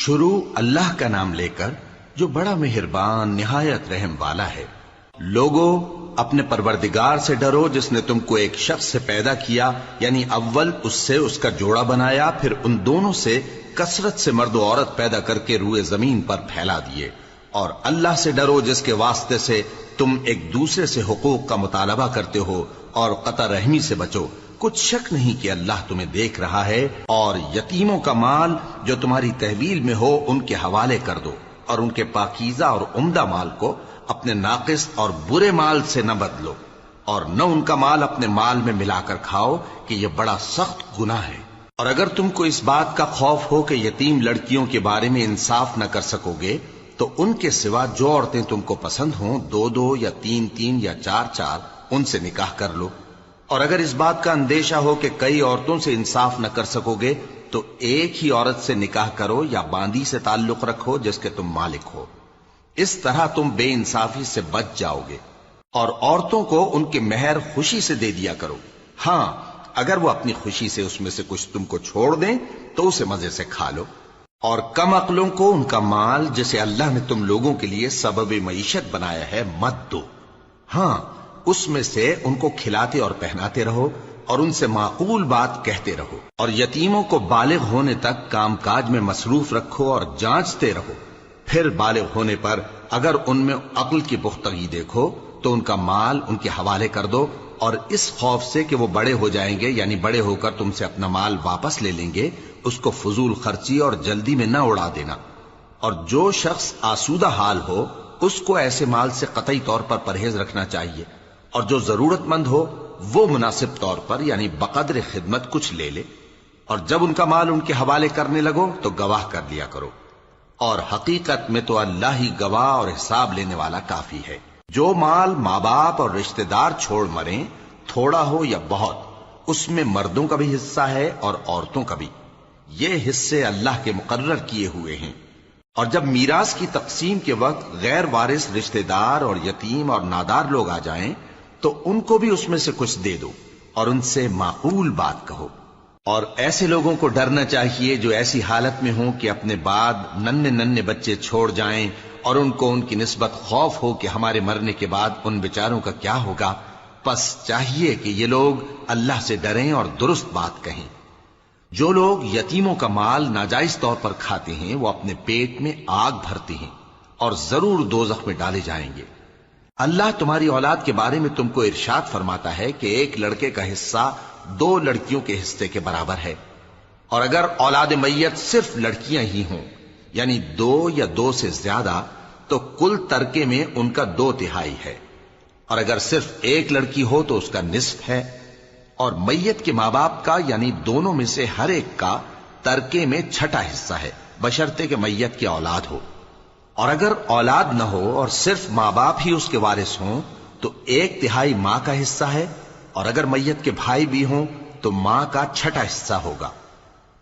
شروع اللہ کا نام لے کر جو بڑا مہربان نہایت رحم والا ہے۔ لوگو اپنے پروردگار سے ڈرو جس نے تم کو ایک شخص سے پیدا کیا، یعنی اول اس سے اس کا جوڑا بنایا، پھر ان دونوں سے کثرت سے مرد و عورت پیدا کر کے روئے زمین پر پھیلا دیے۔ اور اللہ سے ڈرو جس کے واسطے سے تم ایک دوسرے سے حقوق کا مطالبہ کرتے ہو، اور قطع رحمی سے بچو، کچھ شک نہیں کہ اللہ تمہیں دیکھ رہا ہے۔ اور یتیموں کا مال جو تمہاری تحویل میں ہو ان کے حوالے کر دو، اور ان کے پاکیزہ اور عمدہ مال کو اپنے ناقص اور برے مال سے نہ بدلو، اور نہ ان کا مال اپنے مال میں ملا کر کھاؤ کہ یہ بڑا سخت گناہ ہے۔ اور اگر تم کو اس بات کا خوف ہو کہ یتیم لڑکیوں کے بارے میں انصاف نہ کر سکو گے تو ان کے سوا جو عورتیں تم کو پسند ہوں، دو دو یا تین تین یا چار چار، ان سے نکاح کر لو۔ اور اگر اس بات کا اندیشہ ہو کہ کئی عورتوں سے انصاف نہ کر سکو گے تو ایک ہی عورت سے نکاح کرو یا باندی سے تعلق رکھو جس کے تم مالک ہو، اس طرح تم بے انصافی سے بچ جاؤ گے۔ اور عورتوں کو ان کے مہر خوشی سے دے دیا کرو، ہاں اگر وہ اپنی خوشی سے اس میں سے کچھ تم کو چھوڑ دیں تو اسے مزے سے کھا لو۔ اور کم عقلوں کو ان کا مال جسے اللہ نے تم لوگوں کے لیے سبب معیشت بنایا ہے مت دو، ہاں اس میں سے ان کو کھلاتے اور پہناتے رہو اور ان سے معقول بات کہتے رہو۔ اور یتیموں کو بالغ ہونے تک کام کاج میں مصروف رکھو اور جانچتے رہو، پھر بالغ ہونے پر اگر ان میں عقل کی پختگی دیکھو تو ان کا مال ان کے حوالے کر دو، اور اس خوف سے کہ وہ بڑے ہو جائیں گے، یعنی بڑے ہو کر تم سے اپنا مال واپس لے لیں گے، اس کو فضول خرچی اور جلدی میں نہ اڑا دینا۔ اور جو شخص آسودہ حال ہو اس کو ایسے مال سے قطعی طور پر پرہیز رکھنا چاہیے، اور جو ضرورت مند ہو وہ مناسب طور پر یعنی بقدر خدمت کچھ لے لے۔ اور جب ان کا مال ان کے حوالے کرنے لگو تو گواہ کر لیا کرو، اور حقیقت میں تو اللہ ہی گواہ اور حساب لینے والا کافی ہے۔ جو مال ماں باپ اور رشتہ دار چھوڑ مریں، تھوڑا ہو یا بہت، اس میں مردوں کا بھی حصہ ہے اور عورتوں کا بھی، یہ حصے اللہ کے مقرر کیے ہوئے ہیں۔ اور جب میراث کی تقسیم کے وقت غیر وارث رشتہ دار اور یتیم اور نادار لوگ آ جائیں تو ان کو بھی اس میں سے کچھ دے دو اور ان سے معقول بات کہو۔ اور ایسے لوگوں کو ڈرنا چاہیے جو ایسی حالت میں ہوں کہ اپنے بعد ننھے ننھے بچے چھوڑ جائیں اور ان کو ان کی نسبت خوف ہو کہ ہمارے مرنے کے بعد ان بیچاروں کا کیا ہوگا۔ پس چاہیے کہ یہ لوگ اللہ سے ڈریں اور درست بات کہیں۔ جو لوگ یتیموں کا مال ناجائز طور پر کھاتے ہیں وہ اپنے پیٹ میں آگ بھرتے ہیں اور ضرور دوزخ میں ڈالے جائیں گے۔ اللہ تمہاری اولاد کے بارے میں تم کو ارشاد فرماتا ہے کہ ایک لڑکے کا حصہ دو لڑکیوں کے حصے کے برابر ہے، اور اگر اولاد میت صرف لڑکیاں ہی ہوں یعنی دو یا دو سے زیادہ تو کل ترکے میں ان کا 2/3 ہے، اور اگر صرف ایک لڑکی ہو تو اس کا نصف ہے، اور میت کے ماں باپ کا یعنی دونوں میں سے ہر ایک کا ترکے میں 6واں حصہ ہے، بشرطے کہ میت کی اولاد ہو۔ اور اگر اولاد نہ ہو اور صرف ماں باپ ہی اس کے وارث ہوں تو 1/3 ماں کا حصہ ہے، اور اگر میت کے بھائی بھی ہوں تو ماں کا 6واں حصہ ہوگا۔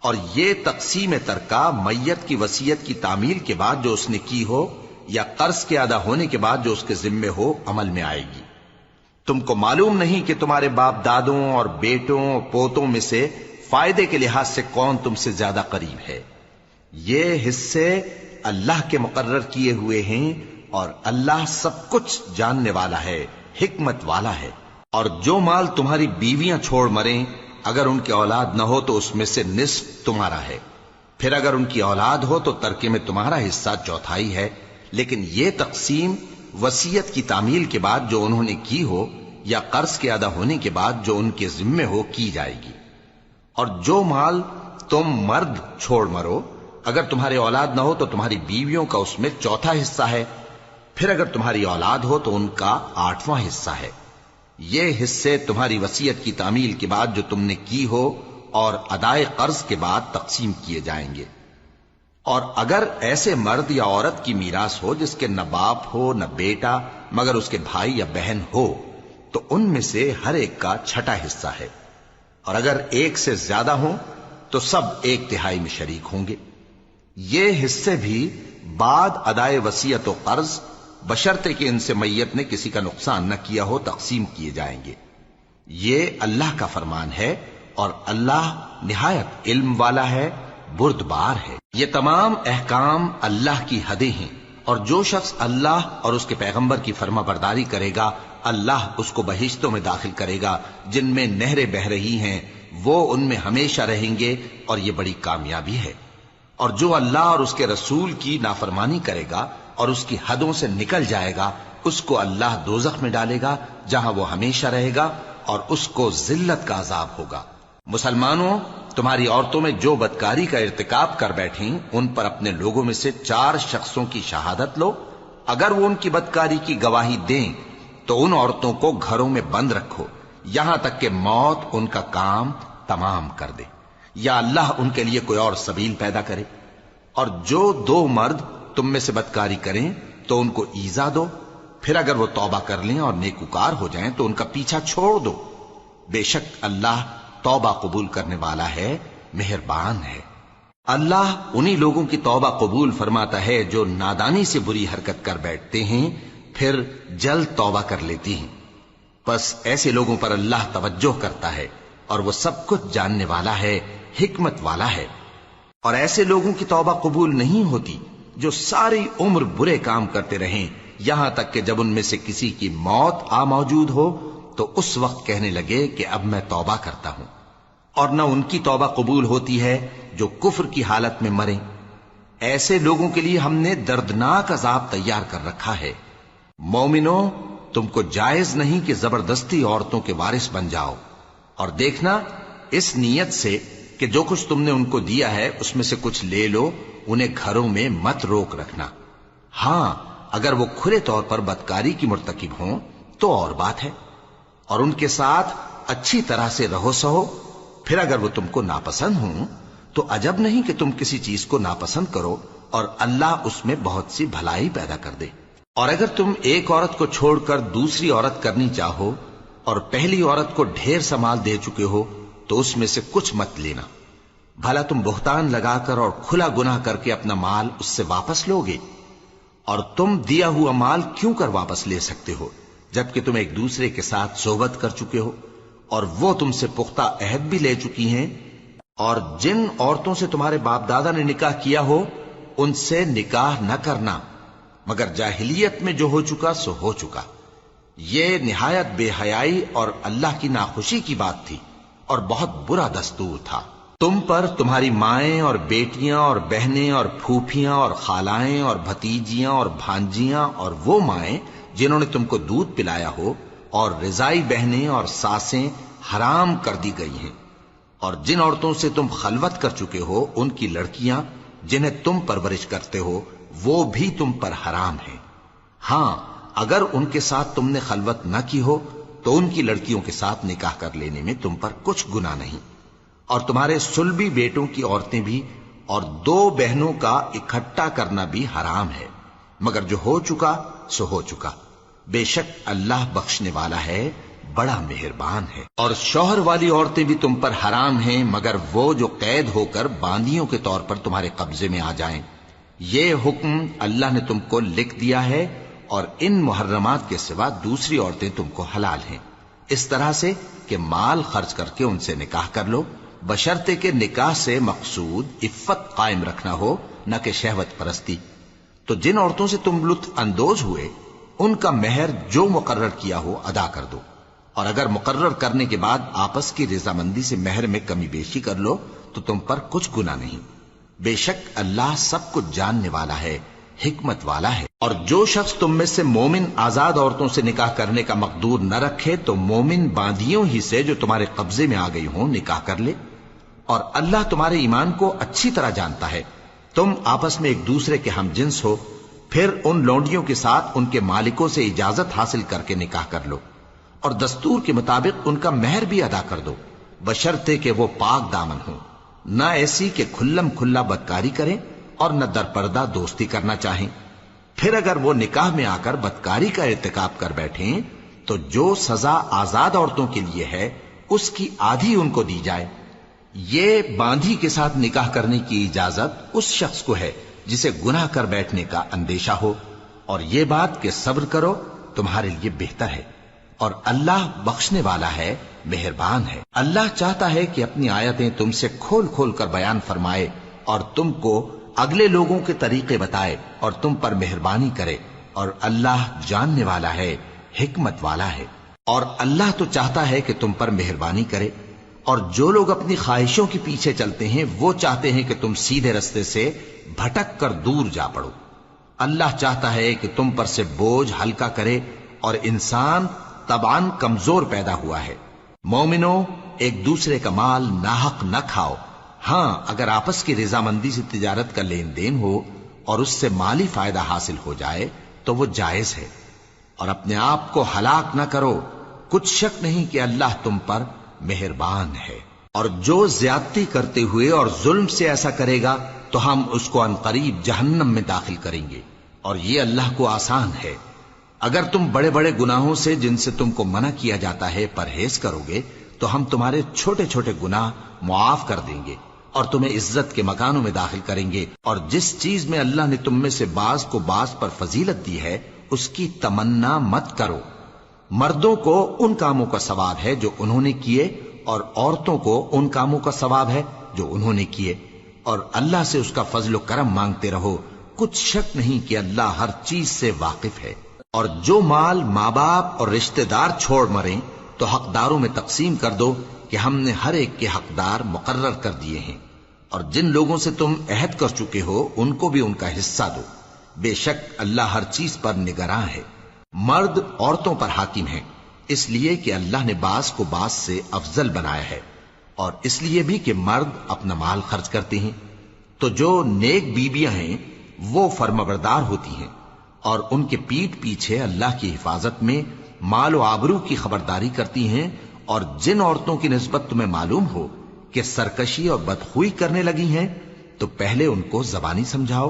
اور یہ تقسیم ترکہ میت کی وصیت کی تعمیل کے بعد جو اس نے کی ہو یا قرض کے ادا ہونے کے بعد جو اس کے ذمے ہو عمل میں آئے گی۔ تم کو معلوم نہیں کہ تمہارے باپ دادوں اور بیٹوں اور پوتوں میں سے فائدے کے لحاظ سے کون تم سے زیادہ قریب ہے۔ یہ حصے اللہ کے مقرر کیے ہوئے ہیں، اور اللہ سب کچھ جاننے والا ہے، حکمت والا ہے۔ اور جو مال تمہاری بیویاں چھوڑ مریں اگر ان کی اولاد نہ ہو تو اس میں سے نصف تمہارا ہے، پھر اگر ان کی اولاد ہو تو ترکے میں تمہارا حصہ 1/4 ہے، لیکن یہ تقسیم وصیت کی تعمیل کے بعد جو انہوں نے کی ہو یا قرض کے ادا ہونے کے بعد جو ان کے ذمے ہو کی جائے گی۔ اور جو مال تم مرد چھوڑ مرو اگر تمہاری اولاد نہ ہو تو تمہاری بیویوں کا اس میں 1/4 حصہ ہے، پھر اگر تمہاری اولاد ہو تو ان کا 8واں حصہ ہے۔ یہ حصے تمہاری وصیت کی تعمیل کے بعد جو تم نے کی ہو اور ادائے قرض کے بعد تقسیم کیے جائیں گے۔ اور اگر ایسے مرد یا عورت کی میراث ہو جس کے نہ باپ ہو نہ بیٹا مگر اس کے بھائی یا بہن ہو تو ان میں سے ہر ایک کا 6واں حصہ ہے، اور اگر ایک سے زیادہ ہوں تو سب 1/3 میں شریک ہوں گے۔ یہ حصے بھی بعد ادائے وصیت و قرض بشرطے کہ ان سے میت نے کسی کا نقصان نہ کیا ہو تقسیم کیے جائیں گے۔ یہ اللہ کا فرمان ہے، اور اللہ نہایت علم والا ہے، بردبار ہے۔ یہ تمام احکام اللہ کی حدیں ہیں، اور جو شخص اللہ اور اس کے پیغمبر کی فرما برداری کرے گا اللہ اس کو بہشتوں میں داخل کرے گا جن میں نہریں بہ رہی ہیں، وہ ان میں ہمیشہ رہیں گے، اور یہ بڑی کامیابی ہے۔ اور جو اللہ اور اس کے رسول کی نافرمانی کرے گا اور اس کی حدوں سے نکل جائے گا اس کو اللہ دوزخ میں ڈالے گا جہاں وہ ہمیشہ رہے گا، اور اس کو ذلت کا عذاب ہوگا۔ مسلمانوں، تمہاری عورتوں میں جو بدکاری کا ارتکاب کر بیٹھیں ان پر اپنے لوگوں میں سے 4 شخصوں کی شہادت لو۔ اگر وہ ان کی بدکاری کی گواہی دیں تو ان عورتوں کو گھروں میں بند رکھو یہاں تک کہ موت ان کا کام تمام کر دے، یا اللہ ان کے لیے کوئی اور سبیل پیدا کرے۔ اور جو 2 مرد تم میں سے بدکاری کریں تو ان کو ایذا دو، پھر اگر وہ توبہ کر لیں اور نیکوکار ہو جائیں تو ان کا پیچھا چھوڑ دو۔ بے شک اللہ توبہ قبول کرنے والا ہے، مہربان ہے۔ اللہ انہی لوگوں کی توبہ قبول فرماتا ہے جو نادانی سے بری حرکت کر بیٹھتے ہیں پھر جلد توبہ کر لیتی ہیں، بس ایسے لوگوں پر اللہ توجہ کرتا ہے اور وہ سب کچھ جاننے والا ہے، حکمت والا ہے۔ اور ایسے لوگوں کی توبہ قبول نہیں ہوتی جو ساری عمر برے کام کرتے رہیں یہاں تک کہ جب ان میں سے کسی کی موت آ موجود ہو تو اس وقت کہنے لگے کہ اب میں توبہ کرتا ہوں۔ اور نہ ان کی توبہ قبول ہوتی ہے جو کفر کی حالت میں مریں۔ ایسے لوگوں کے لیے ہم نے دردناک عذاب تیار کر رکھا ہے۔ مومنوں، تم کو جائز نہیں کہ زبردستی عورتوں کے وارث بن جاؤ، اور دیکھنا اس نیت سے کہ جو کچھ تم نے ان کو دیا ہے اس میں سے کچھ لے لو، انہیں گھروں میں مت روک رکھنا۔ ہاں، اگر وہ کھلے طور پر بدکاری کی مرتکب ہوں تو اور بات ہے، اور ان کے ساتھ اچھی طرح سے رہو سہو۔ پھر اگر وہ تم کو ناپسند ہوں تو عجب نہیں کہ تم کسی چیز کو ناپسند کرو، اور اللہ اس میں بہت سی بھلائی پیدا کر دے۔ اور اگر تم ایک عورت کو چھوڑ کر دوسری عورت کرنی چاہو اور پہلی عورت کو ڈھیر سا مال دے چکے ہو تو اس میں سے کچھ مت لینا، بھلا تم بہتان لگا کر اور کھلا گناہ کر کے اپنا مال اس سے واپس لوگے؟ اور تم دیا ہوا مال کیوں کر واپس لے سکتے ہو جبکہ تم ایک دوسرے کے ساتھ صحبت کر چکے ہو اور وہ تم سے پختہ عہد بھی لے چکی ہیں؟ اور جن عورتوں سے تمہارے باپ دادا نے نکاح کیا ہو ان سے نکاح نہ کرنا مگر جاہلیت میں جو ہو چکا سو ہو چکا۔ یہ نہایت بے حیائی اور اللہ کی ناخوشی کی بات تھی اور بہت برا دستور تھا۔ تم پر تمہاری مائیں اور بیٹیاں اور بہنیں اور پھوپھیاں اور خالائیں اور بھتیجیاں اور بھانجیاں اور وہ مائیں جنہوں نے تم کو دودھ پلایا ہو اور رضائی بہنیں اور ساسیں حرام کر دی گئی ہیں، اور جن عورتوں سے تم خلوت کر چکے ہو ان کی لڑکیاں جنہیں تم پرورش کرتے ہو وہ بھی تم پر حرام ہیں۔ ہاں، اگر ان کے ساتھ تم نے خلوت نہ کی ہو تو ان کی لڑکیوں کے ساتھ نکاح کر لینے میں تم پر کچھ گناہ نہیں۔ اور تمہارے صلبی بیٹوں کی عورتیں بھی اور 2 بہنوں کا اکٹھا کرنا بھی حرام ہے، مگر جو ہو چکا سو ہو چکا۔ بے شک اللہ بخشنے والا ہے، بڑا مہربان ہے۔ اور شوہر والی عورتیں بھی تم پر حرام ہیں مگر وہ جو قید ہو کر باندیوں کے طور پر تمہارے قبضے میں آ جائیں۔ یہ حکم اللہ نے تم کو لکھ دیا ہے، اور ان محرمات کے سوا دوسری عورتیں تم کو حلال ہیں، اس طرح سے کہ مال خرچ کر کے ان سے نکاح کر لو، بشرطے کہ نکاح سے مقصود عفت قائم رکھنا ہو نہ کہ شہوت پرستی۔ تو جن عورتوں سے تم لطف اندوز ہوئے ان کا مہر جو مقرر کیا ہو ادا کر دو، اور اگر مقرر کرنے کے بعد آپس کی رضامندی سے مہر میں کمی بیشی کر لو تو تم پر کچھ گناہ نہیں۔ بے شک اللہ سب کچھ جاننے والا ہے، حکمت والا ہے۔ اور جو شخص تم میں سے مومن آزاد عورتوں سے نکاح کرنے کا مقدور نہ رکھے تو مومن باندیوں ہی سے جو تمہارے قبضے میں آ گئی ہوں نکاح کر لے، اور اللہ تمہارے ایمان کو اچھی طرح جانتا ہے۔ تم آپس میں ایک دوسرے کے ہم جنس ہو، پھر ان لونڈیوں کے ساتھ ان کے مالکوں سے اجازت حاصل کر کے نکاح کر لو، اور دستور کے مطابق ان کا مہر بھی ادا کر دو، بشرطے کہ وہ پاک دامن ہوں، نہ ایسی کہ کھلم کھلا بدکاری کریں اور نہ درپردہ دوستی کرنا چاہیں۔ پھر اگر وہ نکاح میں آ کر بدکاری کا ارتکاب کر بیٹھیں تو جو سزا آزاد عورتوں کے لیے ہے اس کی آدھی ان کو دی جائے۔ یہ باندھی کے ساتھ نکاح کرنے کی اجازت اس شخص کو ہے جسے گناہ کر بیٹھنے کا اندیشہ ہو، اور یہ بات کہ صبر کرو تمہارے لیے بہتر ہے، اور اللہ بخشنے والا ہے، مہربان ہے۔ اللہ چاہتا ہے کہ اپنی آیتیں تم سے کھول کھول کر بیان فرمائے اور تم کو اگلے لوگوں کے طریقے بتائے اور تم پر مہربانی کرے، اور اللہ جاننے والا ہے، حکمت والا ہے۔ اور اللہ تو چاہتا ہے کہ تم پر مہربانی کرے، اور جو لوگ اپنی خواہشوں کے پیچھے چلتے ہیں وہ چاہتے ہیں کہ تم سیدھے رستے سے بھٹک کر دور جا پڑو۔ اللہ چاہتا ہے کہ تم پر سے بوجھ ہلکا کرے، اور انسان طبعاً کمزور پیدا ہوا ہے۔ مومنو، ایک دوسرے کا مال ناحق نہ کھاؤ۔ ہاں، اگر آپس کی رضامندی سے تجارت کا لین دین ہو اور اس سے مالی فائدہ حاصل ہو جائے تو وہ جائز ہے، اور اپنے آپ کو ہلاک نہ کرو، کچھ شک نہیں کہ اللہ تم پر مہربان ہے۔ اور جو زیادتی کرتے ہوئے اور ظلم سے ایسا کرے گا تو ہم اس کو عنقریب جہنم میں داخل کریں گے، اور یہ اللہ کو آسان ہے۔ اگر تم بڑے بڑے گناہوں سے جن سے تم کو منع کیا جاتا ہے پرہیز کرو گے تو ہم تمہارے چھوٹے چھوٹے گناہ معاف کر دیں گے اور تمہیں عزت کے مکانوں میں داخل کریں گے۔ اور جس چیز میں اللہ نے تم میں سے بعض کو بعض پر فضیلت دی ہے اس کی تمنا مت کرو۔ مردوں کو ان کاموں کا ثواب ہے جو انہوں نے کیے، اور عورتوں کو ان کاموں کا ثواب ہے جو انہوں نے کیے، اور اللہ سے اس کا فضل و کرم مانگتے رہو، کچھ شک نہیں کہ اللہ ہر چیز سے واقف ہے۔ اور جو مال ماں باپ اور رشتہ دار چھوڑ مریں تو حقداروں میں تقسیم کر دو کہ ہم نے ہر ایک کے حقدار مقرر کر دیے ہیں، اور جن لوگوں سے تم عہد کر چکے ہو ان کو بھی ان کا حصہ دو، بے شک اللہ ہر چیز پر نگراں ہے۔ مرد عورتوں پر حاکم ہیں، اس لیے کہ اللہ نے بعض کو بعض سے افضل بنایا ہے، اور اس لیے بھی کہ مرد اپنا مال خرچ کرتے ہیں، تو جو نیک بیویاں ہیں وہ فرمانبردار ہوتی ہیں، اور ان کے پیٹھ پیچھے اللہ کی حفاظت میں مال و آبرو کی خبرداری کرتی ہیں۔ اور جن عورتوں کی نسبت تمہیں معلوم ہو کہ سرکشی اور بدخوئی کرنے لگی ہیں تو پہلے ان کو زبانی سمجھاؤ،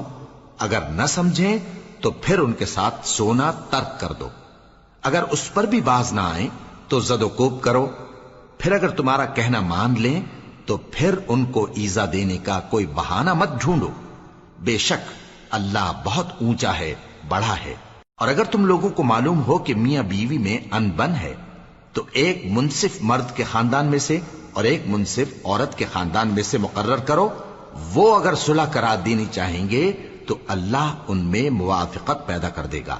اگر نہ سمجھیں تو پھر ان کے ساتھ سونا ترک کر دو۔ اگر اس پر بھی باز نہ آئیں تو زد و کوب کرو، پھر اگر تمہارا کہنا مان لیں تو پھر ان کو ایذا دینے کا کوئی بہانہ مت ڈھونڈو، بے شک اللہ بہت اونچا ہے، بڑا ہے۔ اور اگر تم لوگوں کو معلوم ہو کہ میاں بیوی میں انبن ہے تو ایک منصف مرد کے خاندان میں سے اور ایک منصف عورت کے خاندان میں سے مقرر کرو، وہ اگر صلح کرا دینی چاہیں گے تو اللہ ان میں موافقت پیدا کر دے گا۔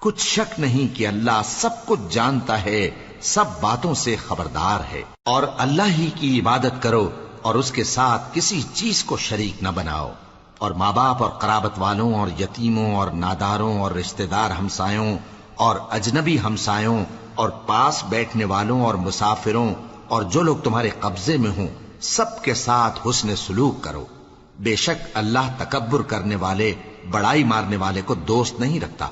کچھ شک نہیں کہ اللہ سب کچھ جانتا ہے، سب باتوں سے خبردار ہے۔ اور اللہ ہی کی عبادت کرو اور اس کے ساتھ کسی چیز کو شریک نہ بناؤ، اور ماں باپ اور قرابت والوں اور یتیموں اور ناداروں اور رشتہ دار ہمسایوں اور اجنبی ہمسایوں اور پاس بیٹھنے والوں اور مسافروں اور جو لوگ تمہارے قبضے میں ہوں سب کے ساتھ حسن سلوک کرو، بے شک اللہ تکبر کرنے والے، بڑائی مارنے والے کو دوست نہیں رکھتا۔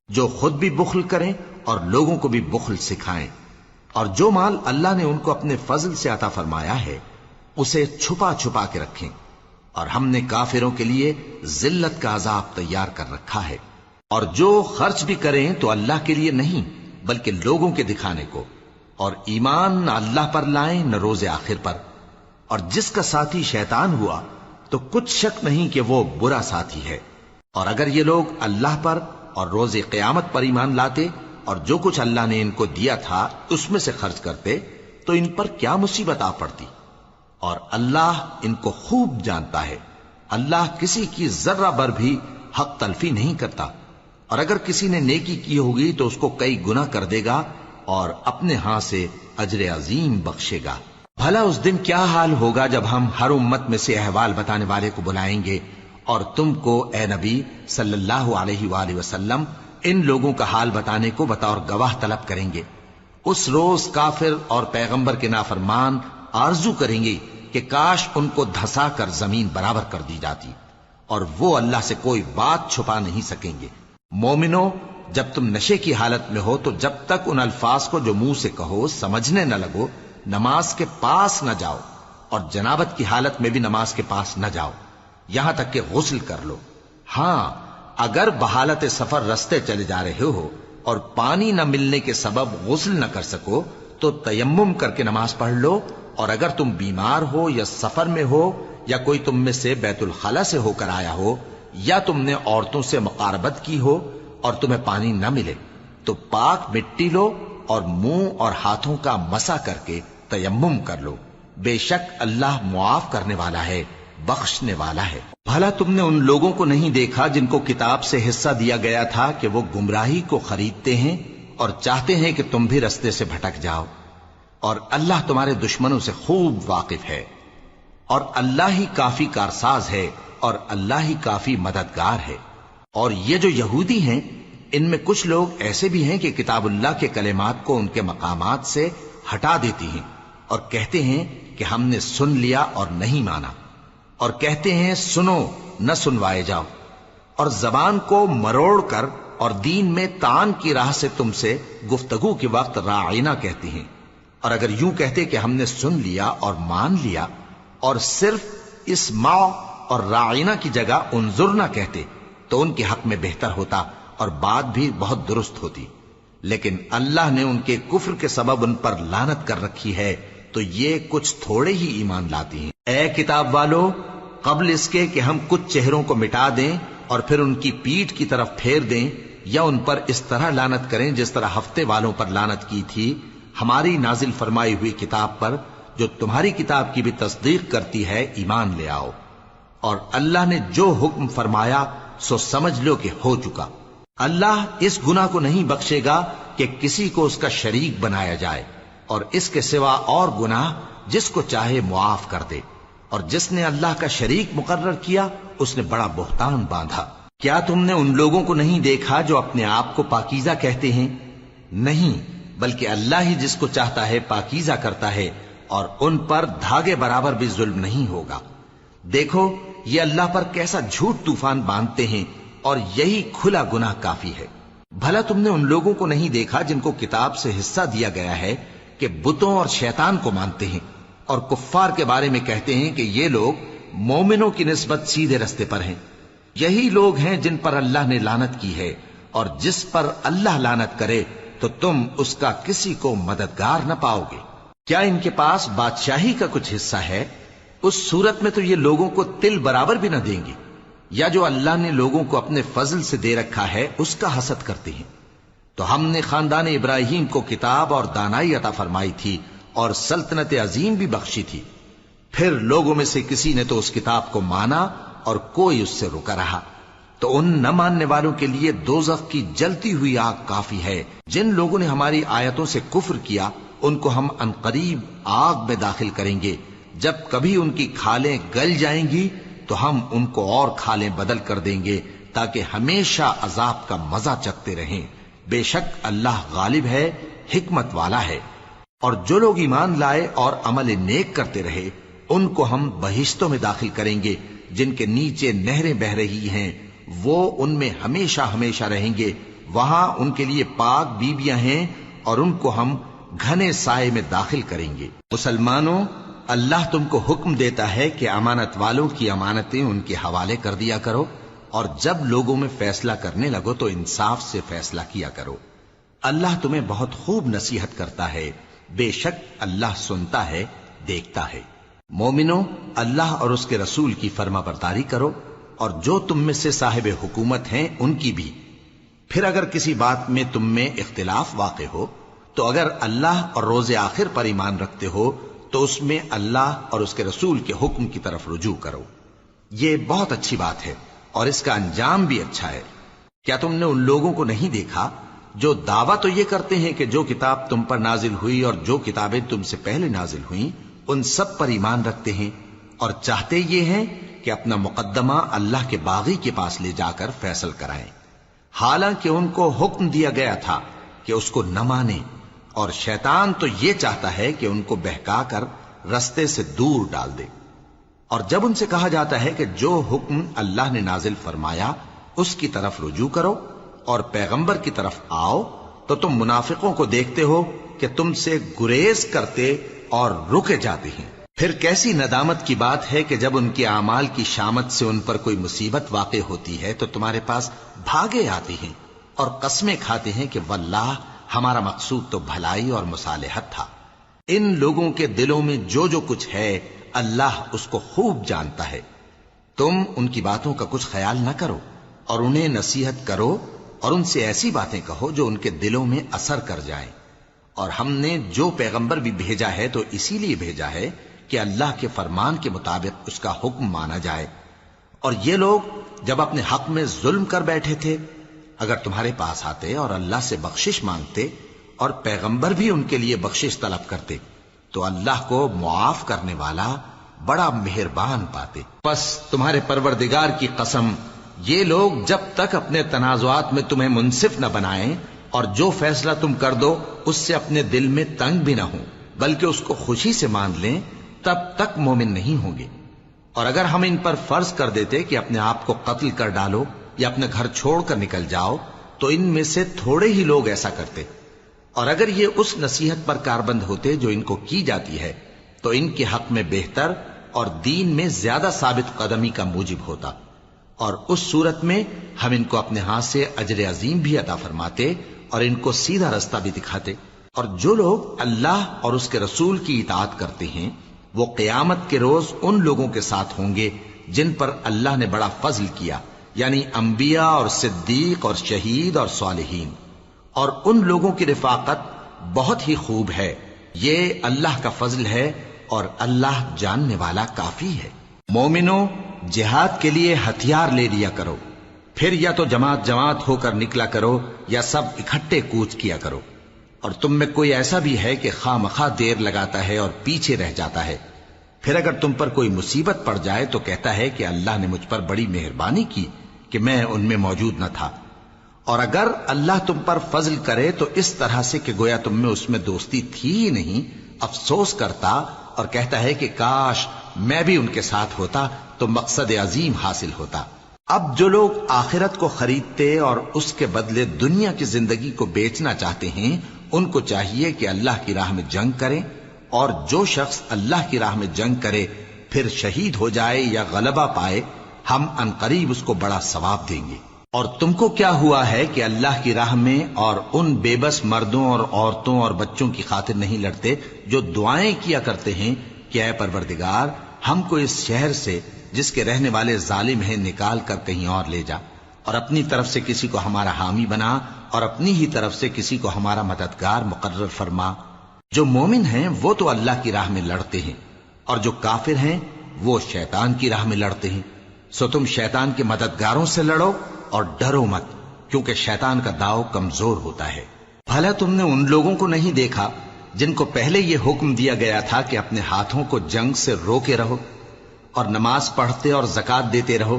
جو خود بھی بخل کریں اور لوگوں کو بھی بخل سکھائیں، اور جو مال اللہ نے ان کو اپنے فضل سے عطا فرمایا ہے اسے چھپا چھپا کے رکھیں، اور ہم نے کافروں کے لیے ذلت کا عذاب تیار کر رکھا ہے۔ اور جو خرچ بھی کریں تو اللہ کے لیے نہیں بلکہ لوگوں کے دکھانے کو، اور ایمان نہ اللہ پر لائیں نہ روز آخر پر۔ اور جس کا ساتھی شیطان ہوا تو کچھ شک نہیں کہ وہ برا ساتھی ہے۔ اور اگر یہ لوگ اللہ پر اور روز قیامت پر ایمان لاتے اور جو کچھ اللہ نے ان کو دیا تھا اس میں سے خرچ کرتے تو ان پر کیا مصیبت آ پڑتی، اور اللہ ان کو خوب جانتا ہے۔ اللہ کسی کی ذرہ بر بھی حق تلفی نہیں کرتا، اور اگر کسی نے نیکی کی ہوگی تو اس کو کئی گنا کر دے گا اور اپنے ہاں سے اجر عظیم بخشے گا۔ بھلا اس دن کیا حال ہوگا جب ہم ہر امت میں سے احوال بتانے والے کو بلائیں گے اور تم کو اے نبی صلی اللہ علیہ وآلہ وسلم ان لوگوں کا حال بتانے کو بطور گواہ طلب کریں گے۔ اس روز کافر اور پیغمبر کے نافرمان آرزو کریں گے کہ کاش ان کو دھسا کر زمین برابر کر دی جاتی، اور وہ اللہ سے کوئی بات چھپا نہیں سکیں گے۔ مومنو، جب تم نشے کی حالت میں ہو تو جب تک ان الفاظ کو جو منہ سے کہو سمجھنے نہ لگو نماز کے پاس نہ جاؤ، اور جنابت کی حالت میں بھی نماز کے پاس نہ جاؤ یہاں تک کہ غسل کر لو۔ ہاں، اگر بحالت سفر رستے چلے جا رہے ہو اور پانی نہ ملنے کے سبب غسل نہ کر سکو تو تیمم کر کے نماز پڑھ لو، اور اگر تم بیمار ہو یا سفر میں ہو یا کوئی تم میں سے بیت الخلا سے ہو کر آیا ہو یا تم نے عورتوں سے مقاربت کی ہو اور تمہیں پانی نہ ملے تو پاک مٹی لو اور منہ اور ہاتھوں کا مسح کر کے تیمم کر لو، بے شک اللہ معاف کرنے والا ہے، بخشنے والا ہے۔ بھلا تم نے ان لوگوں کو نہیں دیکھا جن کو کتاب سے حصہ دیا گیا تھا کہ وہ گمراہی کو خریدتے ہیں اور چاہتے ہیں کہ تم بھی رستے سے بھٹک جاؤ، اور اللہ تمہارے دشمنوں سے خوب واقف ہے، اور اللہ ہی کافی کارساز ہے، اور اللہ ہی کافی مددگار ہے۔ اور یہ جو یہودی ہیں، ان میں کچھ لوگ ایسے بھی ہیں کہ کتاب اللہ کے کلمات کو ان کے مقامات سے ہٹا دیتی ہیں اور کہتے ہیں کہ ہم نے سن لیا اور نہیں مانا، اور کہتے ہیں سنو نہ سنوائے جاؤ، اور زبان کو مروڑ کر اور دین میں طعن کی راہ سے تم سے گفتگو کے وقت راعینا کہتی ہیں۔ اور اگر یوں کہتے کہ ہم نے سن لیا اور مان لیا، اور صرف اسمع اور راعینا کی جگہ انظرنا کہتے، تو ان کے حق میں بہتر ہوتا اور بات بھی بہت درست ہوتی۔ لیکن اللہ نے ان کے کفر کے سبب ان پر لعنت کر رکھی ہے، تو یہ کچھ تھوڑے ہی ایمان لاتی ہیں۔ اے کتاب والو، قبل اس کے کہ ہم کچھ چہروں کو مٹا دیں اور پھر ان کی پیٹھ کی طرف پھیر دیں یا ان پر اس طرح لعنت کریں جس طرح ہفتے والوں پر لعنت کی تھی، ہماری نازل فرمائی ہوئی کتاب پر جو تمہاری کتاب کی بھی تصدیق کرتی ہے ایمان لے آؤ، اور اللہ نے جو حکم فرمایا سو سمجھ لو کہ ہو چکا۔ اللہ اس گناہ کو نہیں بخشے گا کہ کسی کو اس کا شریک بنایا جائے، اور اس کے سوا اور گناہ جس کو چاہے معاف کر دے، اور جس نے اللہ کا شریک مقرر کیا اس نے بڑا بہتان باندھا۔ کیا تم نے ان لوگوں کو نہیں دیکھا جو اپنے آپ کو پاکیزہ کہتے ہیں؟ نہیں، بلکہ اللہ ہی جس کو چاہتا ہے پاکیزہ کرتا ہے، اور ان پر دھاگے برابر بھی ظلم نہیں ہوگا۔ دیکھو یہ اللہ پر کیسا جھوٹ طوفان باندھتے ہیں، اور یہی کھلا گناہ کافی ہے۔ بھلا تم نے ان لوگوں کو نہیں دیکھا جن کو کتاب سے حصہ دیا گیا ہے کہ بتوں اور شیطان کو مانتے ہیں، اور کفار کے بارے میں کہتے ہیں کہ یہ لوگ مومنوں کی نسبت سیدھے رستے پر ہیں۔ یہی لوگ ہیں جن پر اللہ نے لعنت کی ہے، اور جس پر اللہ لعنت کرے تو تم اس کا کسی کو مددگار نہ پاؤ گے۔ کیا ان کے پاس بادشاہی کا کچھ حصہ ہے؟ اس صورت میں تو یہ لوگوں کو تل برابر بھی نہ دیں گے، یا جو اللہ نے لوگوں کو اپنے فضل سے دے رکھا ہے اس کا حسد کرتے ہیں۔ تو ہم نے خاندان ابراہیم کو کتاب اور دانائی عطا فرمائی تھی اور سلطنت عظیم بھی بخشی تھی۔ پھر لوگوں میں سے کسی نے تو اس کتاب کو مانا اور کوئی اس سے رکا رہا، تو ان نہ ماننے والوں کے لیے دوزخ کی جلتی ہوئی آگ کافی ہے۔ جن لوگوں نے ہماری آیتوں سے کفر کیا ان کو ہم عنقریب آگ میں داخل کریں گے۔ جب کبھی ان کی کھالیں گل جائیں گی تو ہم ان کو اور کھالیں بدل کر دیں گے تاکہ ہمیشہ عذاب کا مزہ چکھتے رہیں۔ بے شک اللہ غالب ہے، حکمت والا ہے۔ اور جو لوگ ایمان لائے اور عمل نیک کرتے رہے ان کو ہم بہشتوں میں داخل کریں گے جن کے نیچے نہریں بہ رہی ہیں، وہ ان میں ہمیشہ ہمیشہ رہیں گے۔ وہاں ان کے لیے پاک بیویاں ہیں اور ان کو ہم گھنے سائے میں داخل کریں گے۔ مسلمانوں، اللہ تم کو حکم دیتا ہے کہ امانت والوں کی امانتیں ان کے حوالے کر دیا کرو، اور جب لوگوں میں فیصلہ کرنے لگو تو انصاف سے فیصلہ کیا کرو۔ اللہ تمہیں بہت خوب نصیحت کرتا ہے، بے شک اللہ سنتا ہے، دیکھتا ہے۔ مومنو، اللہ اور اس کے رسول کی فرما برداری کرو، اور جو تم میں سے صاحب حکومت ہیں ان کی بھی۔ پھر اگر کسی بات میں تم میں اختلاف واقع ہو تو اگر اللہ اور روز آخر پر ایمان رکھتے ہو تو اس میں اللہ اور اس کے رسول کے حکم کی طرف رجوع کرو۔ یہ بہت اچھی بات ہے اور اس کا انجام بھی اچھا ہے۔ کیا تم نے ان لوگوں کو نہیں دیکھا جو دعویٰ تو یہ کرتے ہیں کہ جو کتاب تم پر نازل ہوئی اور جو کتابیں تم سے پہلے نازل ہوئیں ان سب پر ایمان رکھتے ہیں، اور چاہتے یہ ہیں کہ اپنا مقدمہ اللہ کے باغی کے پاس لے جا کر فیصل کرائیں، حالانکہ ان کو حکم دیا گیا تھا کہ اس کو نہ مانیں، اور شیطان تو یہ چاہتا ہے کہ ان کو بہکا کر رستے سے دور ڈال دے۔ اور جب ان سے کہا جاتا ہے کہ جو حکم اللہ نے نازل فرمایا اس کی طرف رجوع کرو اور پیغمبر کی طرف آؤ، تو تم منافقوں کو دیکھتے ہو کہ تم سے گریز کرتے اور رکے جاتے ہیں۔ پھر کیسی ندامت کی بات ہے کہ جب ان کے اعمال کی شامت سے ان پر کوئی مصیبت واقع ہوتی ہے تو تمہارے پاس بھاگے آتے ہیں اور قسمیں کھاتے ہیں کہ واللہ ہمارا مقصود تو بھلائی اور مصالحت تھا۔ ان لوگوں کے دلوں میں جو جو کچھ ہے اللہ اس کو خوب جانتا ہے۔ تم ان کی باتوں کا کچھ خیال نہ کرو اور انہیں نصیحت کرو اور ان سے ایسی باتیں کہو جو ان کے دلوں میں اثر کر جائیں۔ اور ہم نے جو پیغمبر بھی بھیجا ہے تو اسی لیے بھیجا ہے کہ اللہ کے فرمان کے مطابق اس کا حکم مانا جائے. اور یہ لوگ جب اپنے حق میں ظلم کر بیٹھے تھے، اگر تمہارے پاس آتے اور اللہ سے بخشش مانگتے اور پیغمبر بھی ان کے لیے بخشش طلب کرتے تو اللہ کو معاف کرنے والا بڑا مہربان پاتے. پس تمہارے پروردگار کی قسم، یہ لوگ جب تک اپنے تنازعات میں تمہیں منصف نہ بنائیں اور جو فیصلہ تم کر دو اس سے اپنے دل میں تنگ بھی نہ ہوں بلکہ اس کو خوشی سے مان لیں، تب تک مومن نہیں ہوں گے. اور اگر ہم ان پر فرض کر دیتے کہ اپنے آپ کو قتل کر ڈالو یا اپنے گھر چھوڑ کر نکل جاؤ تو ان میں سے تھوڑے ہی لوگ ایسا کرتے. اور اگر یہ اس نصیحت پر کاربند ہوتے جو ان کو کی جاتی ہے تو ان کے حق میں بہتر اور دین میں زیادہ ثابت قدمی کا موجب ہوتا. اور اس صورت میں ہم ان کو اپنے ہاتھ سے اجر عظیم بھی عطا فرماتے اور ان کو سیدھا رستہ بھی دکھاتے. اور جو لوگ اللہ اور اس کے رسول کی اطاعت کرتے ہیں وہ قیامت کے روز ان لوگوں کے ساتھ ہوں گے جن پر اللہ نے بڑا فضل کیا، یعنی انبیاء اور صدیق اور شہید اور صالحین. اور ان لوگوں کی رفاقت بہت ہی خوب ہے. یہ اللہ کا فضل ہے اور اللہ جاننے والا کافی ہے. مومنو، جہاد کے لیے ہتھیار لے لیا کرو، پھر یا تو جماعت جماعت ہو کر نکلا کرو یا سب اکٹھے کوچ کیا کرو. اور تم میں کوئی ایسا بھی ہے کہ خواہ مخواہ دیر لگاتا ہے اور پیچھے رہ جاتا ہے، پھر اگر تم پر کوئی مصیبت پڑ جائے تو کہتا ہے کہ اللہ نے مجھ پر بڑی مہربانی کی کہ میں ان میں موجود نہ تھا. اور اگر اللہ تم پر فضل کرے تو اس طرح سے کہ گویا تم میں اس میں دوستی تھی ہی نہیں، افسوس کرتا اور کہتا ہے کہ کاش میں بھی ان کے ساتھ ہوتا تو مقصد عظیم حاصل ہوتا. اب جو لوگ آخرت کو خریدتے اور اس کے بدلے دنیا کی زندگی کو بیچنا چاہتے ہیں ان کو چاہیے کہ اللہ کی راہ میں جنگ کریں، اور جو شخص اللہ کی راہ میں جنگ کرے پھر شہید ہو جائے یا غلبہ پائے ہم عنقریب اس کو بڑا ثواب دیں گے. اور تم کو کیا ہوا ہے کہ اللہ کی راہ میں اور ان بے بس مردوں اور عورتوں اور بچوں کی خاطر نہیں لڑتے جو دعائیں کیا کرتے ہیں کہ اے پروردگار ہم کو اس شہر سے جس کے رہنے والے ظالم ہیں نکال کر کہیں اور لے جا، اور اپنی طرف سے کسی کو ہمارا حامی بنا اور اپنی ہی طرف سے کسی کو ہمارا مددگار مقرر فرما. جو مومن ہیں وہ تو اللہ کی راہ میں لڑتے ہیں اور جو کافر ہیں وہ شیطان کی راہ میں لڑتے ہیں. سو تم شیطان کے مددگاروں سے لڑو اور ڈرو مت، کیونکہ شیطان کا داؤ کمزور ہوتا ہے. بھلا تم نے ان لوگوں کو نہیں دیکھا جن کو پہلے یہ حکم دیا گیا تھا کہ اپنے ہاتھوں کو جنگ سے روکے رہو اور نماز پڑھتے اور زکوٰۃ دیتے رہو،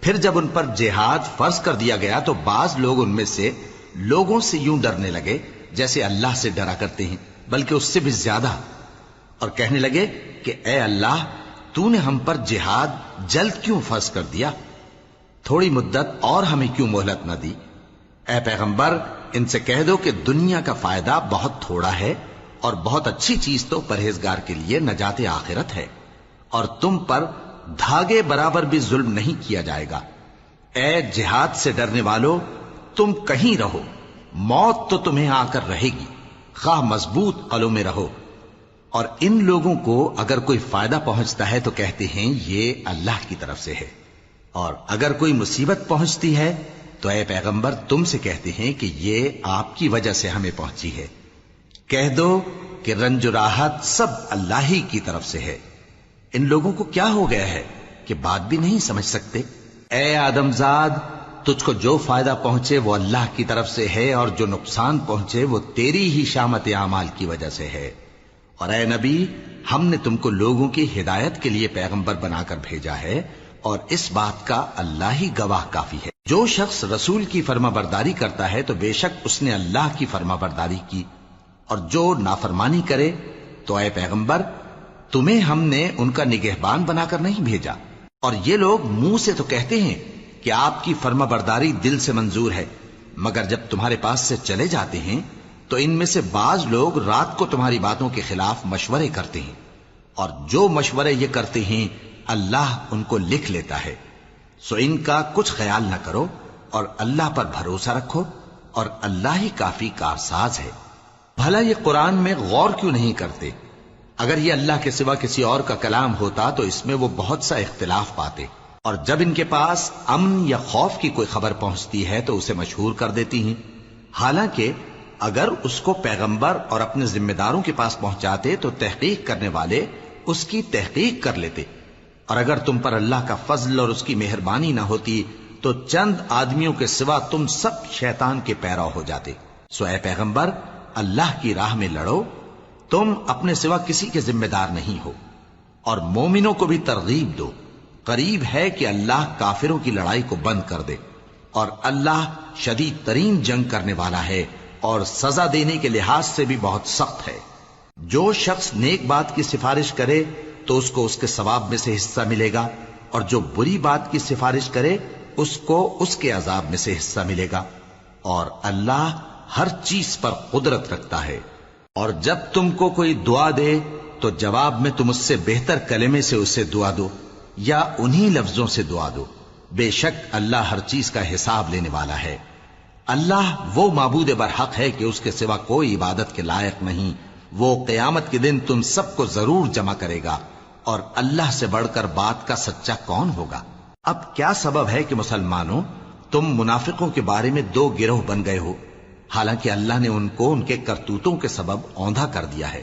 پھر جب ان پر جہاد فرض کر دیا گیا تو بعض لوگ ان میں سے لوگوں سے یوں ڈرنے لگے جیسے اللہ سے ڈرا کرتے ہیں، بلکہ اس سے بھی زیادہ، اور کہنے لگے کہ اے اللہ تو نے ہم پر جہاد جلد کیوں فرض کر دیا، تھوڑی مدت اور ہمیں کیوں مہلت نہ دی. اے پیغمبر ان سے کہہ دو کہ دنیا کا فائدہ بہت تھوڑا ہے اور بہت اچھی چیز تو پرہیزگار کے لیے نجات آخرت ہے، اور تم پر دھاگے برابر بھی ظلم نہیں کیا جائے گا. اے جہاد سے ڈرنے والو، تم کہیں رہو، موت تو تمہیں آ کر رہے گی، خواہ مضبوط قلعوں میں رہو. اور ان لوگوں کو اگر کوئی فائدہ پہنچتا ہے تو کہتے ہیں یہ اللہ کی طرف سے ہے، اور اگر کوئی مصیبت پہنچتی ہے تو اے پیغمبر تم سے کہتے ہیں کہ یہ آپ کی وجہ سے ہمیں پہنچی ہے. کہہ دو کہ رنج و راحت سب اللہ ہی کی طرف سے ہے. ان لوگوں کو کیا ہو گیا ہے کہ بات بھی نہیں سمجھ سکتے. اے آدم زاد، تجھ کو جو فائدہ پہنچے وہ اللہ کی طرف سے ہے اور جو نقصان پہنچے وہ تیری ہی شامت اعمال کی وجہ سے ہے. اور اے نبی، ہم نے تم کو لوگوں کی ہدایت کے لیے پیغمبر بنا کر بھیجا ہے اور اس بات کا اللہ ہی گواہ کافی ہے. جو شخص رسول کی فرما برداری کرتا ہے تو بے شک اس نے اللہ کی فرما برداری کی، اور جو نافرمانی کرے تو اے پیغمبر تمہیں ہم نے ان کا نگہبان بنا کر نہیں بھیجا. اور یہ لوگ منہ سے تو کہتے ہیں کہ آپ کی فرما برداری دل سے منظور ہے، مگر جب تمہارے پاس سے چلے جاتے ہیں تو ان میں سے بعض لوگ رات کو تمہاری باتوں کے خلاف مشورے کرتے ہیں، اور جو مشورے یہ کرتے ہیں اللہ ان کو لکھ لیتا ہے. سو ان کا کچھ خیال نہ کرو اور اللہ پر بھروسہ رکھو، اور اللہ ہی کافی کارساز ہے. بھلا یہ قرآن میں غور کیوں نہیں کرتے؟ اگر یہ اللہ کے سوا کسی اور کا کلام ہوتا تو اس میں وہ بہت سا اختلاف پاتے، اور جب ان کے پاس امن یا خوف کی کوئی خبر پہنچتی ہے تو اسے مشہور کر دیتی ہیں. حالانکہ اگر اس کو پیغمبر اور اپنے ذمہ داروں کے پاس پہنچاتے تو تحقیق کرنے والے اس کی تحقیق کر لیتے، اور اگر تم پر اللہ کا فضل اور اس کی مہربانی نہ ہوتی تو چند آدمیوں کے سوا تم سب شیطان کے پیرو ہو جاتے۔ سو اے پیغمبر، اللہ کی راہ میں لڑو، تم اپنے سوا کسی کے ذمہ دار نہیں ہو، اور مومنوں کو بھی ترغیب دو۔ قریب ہے کہ اللہ کافروں کی لڑائی کو بند کر دے، اور اللہ شدید ترین جنگ کرنے والا ہے اور سزا دینے کے لحاظ سے بھی بہت سخت ہے۔ جو شخص نیک بات کی سفارش کرے تو اس کو اس کے ثواب میں سے حصہ ملے گا، اور جو بری بات کی سفارش کرے اس کو اس کے عذاب میں سے حصہ ملے گا، اور اللہ ہر چیز پر قدرت رکھتا ہے۔ اور جب تم کو کوئی دعا دے تو جواب میں تم اس سے بہتر کلمے سے اسے دعا دو یا انہی لفظوں سے دعا دو، بے شک اللہ ہر چیز کا حساب لینے والا ہے۔ اللہ وہ معبود برحق ہے کہ اس کے سوا کوئی عبادت کے لائق نہیں۔ وہ قیامت کے دن تم سب کو ضرور جمع کرے گا، اور اللہ سے بڑھ کر بات کا سچا کون ہوگا؟ اب کیا سبب ہے کہ مسلمانوں تم منافقوں کے بارے میں دو گروہ بن گئے ہو، حالانکہ اللہ نے ان کو ان کے کرتوتوں کے سبب اوندھا کر دیا ہے؟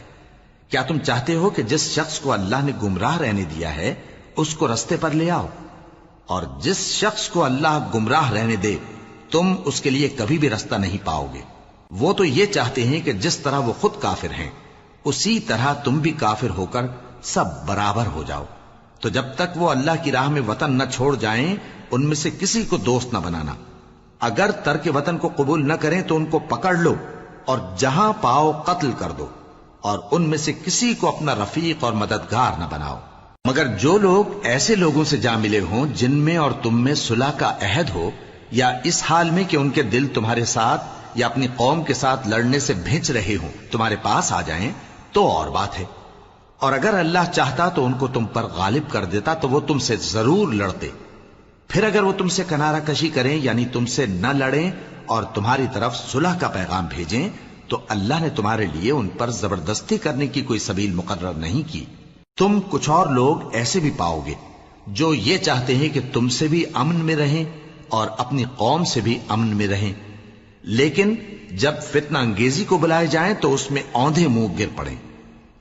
کیا تم چاہتے ہو کہ جس شخص کو اللہ نے گمراہ رہنے دیا ہے اس کو رستے پر لے آؤ، اور جس شخص کو اللہ گمراہ رہنے دے تم اس کے لیے کبھی بھی رستہ نہیں پاؤ گے؟ وہ تو یہ چاہتے ہیں کہ جس طرح وہ خود کافر ہیں اسی طرح تم بھی کافر ہو کر سب برابر ہو جاؤ۔ تو جب تک وہ اللہ کی راہ میں وطن نہ چھوڑ جائیں ان میں سے کسی کو دوست نہ بنانا۔ اگر ترک وطن کو قبول نہ کریں تو ان کو پکڑ لو اور جہاں پاؤ قتل کر دو، اور ان میں سے کسی کو اپنا رفیق اور مددگار نہ بناؤ، مگر جو لوگ ایسے لوگوں سے جا ملے ہوں جن میں اور تم میں صلح کا عہد ہو، یا اس حال میں کہ ان کے دل تمہارے ساتھ یا اپنی قوم کے ساتھ لڑنے سے بھنچ رہے ہوں تمہارے پاس آ جائیں تو اور بات ہے، اور اگر اللہ چاہتا تو ان کو تم پر غالب کر دیتا تو وہ تم سے ضرور لڑتے۔ پھر اگر وہ تم سے کنارہ کشی کریں یعنی تم سے نہ لڑیں اور تمہاری طرف صلح کا پیغام بھیجیں تو اللہ نے تمہارے لیے ان پر زبردستی کرنے کی کوئی سبیل مقرر نہیں کی۔ تم کچھ اور لوگ ایسے بھی پاؤ گے جو یہ چاہتے ہیں کہ تم سے بھی امن میں رہیں اور اپنی قوم سے بھی امن میں رہیں، لیکن جب فتنہ انگیزی کو بلائے جائیں تو اس میں اوندھے منہ گر پڑیں۔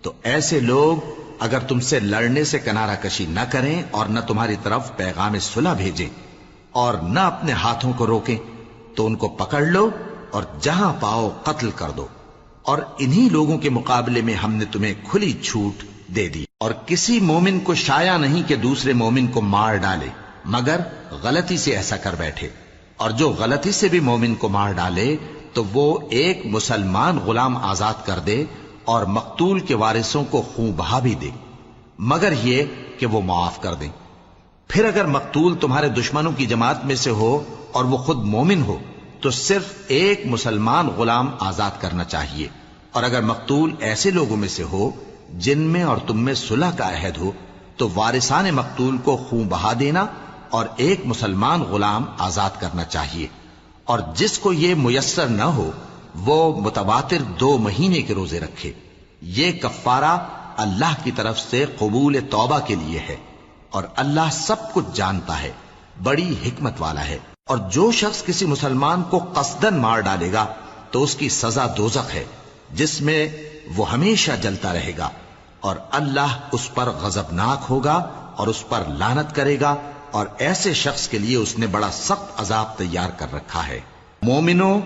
تو ایسے لوگ اگر تم سے لڑنے سے کنارہ کشی نہ کریں اور نہ تمہاری طرف پیغام صلح بھیجیں اور نہ اپنے ہاتھوں کو روکیں تو ان کو پکڑ لو اور جہاں پاؤ قتل کر دو، اور انہی لوگوں کے مقابلے میں ہم نے تمہیں کھلی چھوٹ دے دی، اور کسی مومن کو شایع نہیں کہ دوسرے مومن کو مار ڈالے مگر غلطی سے ایسا کر بیٹھے، اور جو غلطی سے بھی مومن کو مار ڈالے تو وہ ایک مسلمان غلام آزاد کر دے اور مقتول کے وارثوں کو خون بہا بھی دے، مگر یہ کہ وہ معاف کر دیں۔ پھر اگر مقتول تمہارے دشمنوں کی جماعت میں سے ہو اور وہ خود مومن ہو تو صرف ایک مسلمان غلام آزاد کرنا چاہیے، اور اگر مقتول ایسے لوگوں میں سے ہو جن میں اور تم میں صلح کا عہد ہو تو وارثان مقتول کو خون بہا دینا اور ایک مسلمان غلام آزاد کرنا چاہیے، اور جس کو یہ میسر نہ ہو وہ متواتر 2 مہینے کے روزے رکھے۔ یہ کفارہ اللہ کی طرف سے قبول توبہ کے لیے ہے، اور اللہ سب کچھ جانتا ہے، بڑی حکمت والا ہے۔ اور جو شخص کسی مسلمان کو قصدن مار ڈالے گا تو اس کی سزا دوزخ ہے جس میں وہ ہمیشہ جلتا رہے گا، اور اللہ اس پر غضبناک ہوگا اور اس پر لعنت کرے گا، اور ایسے شخص کے لیے اس نے بڑا سخت عذاب تیار کر رکھا ہے۔ مومنو،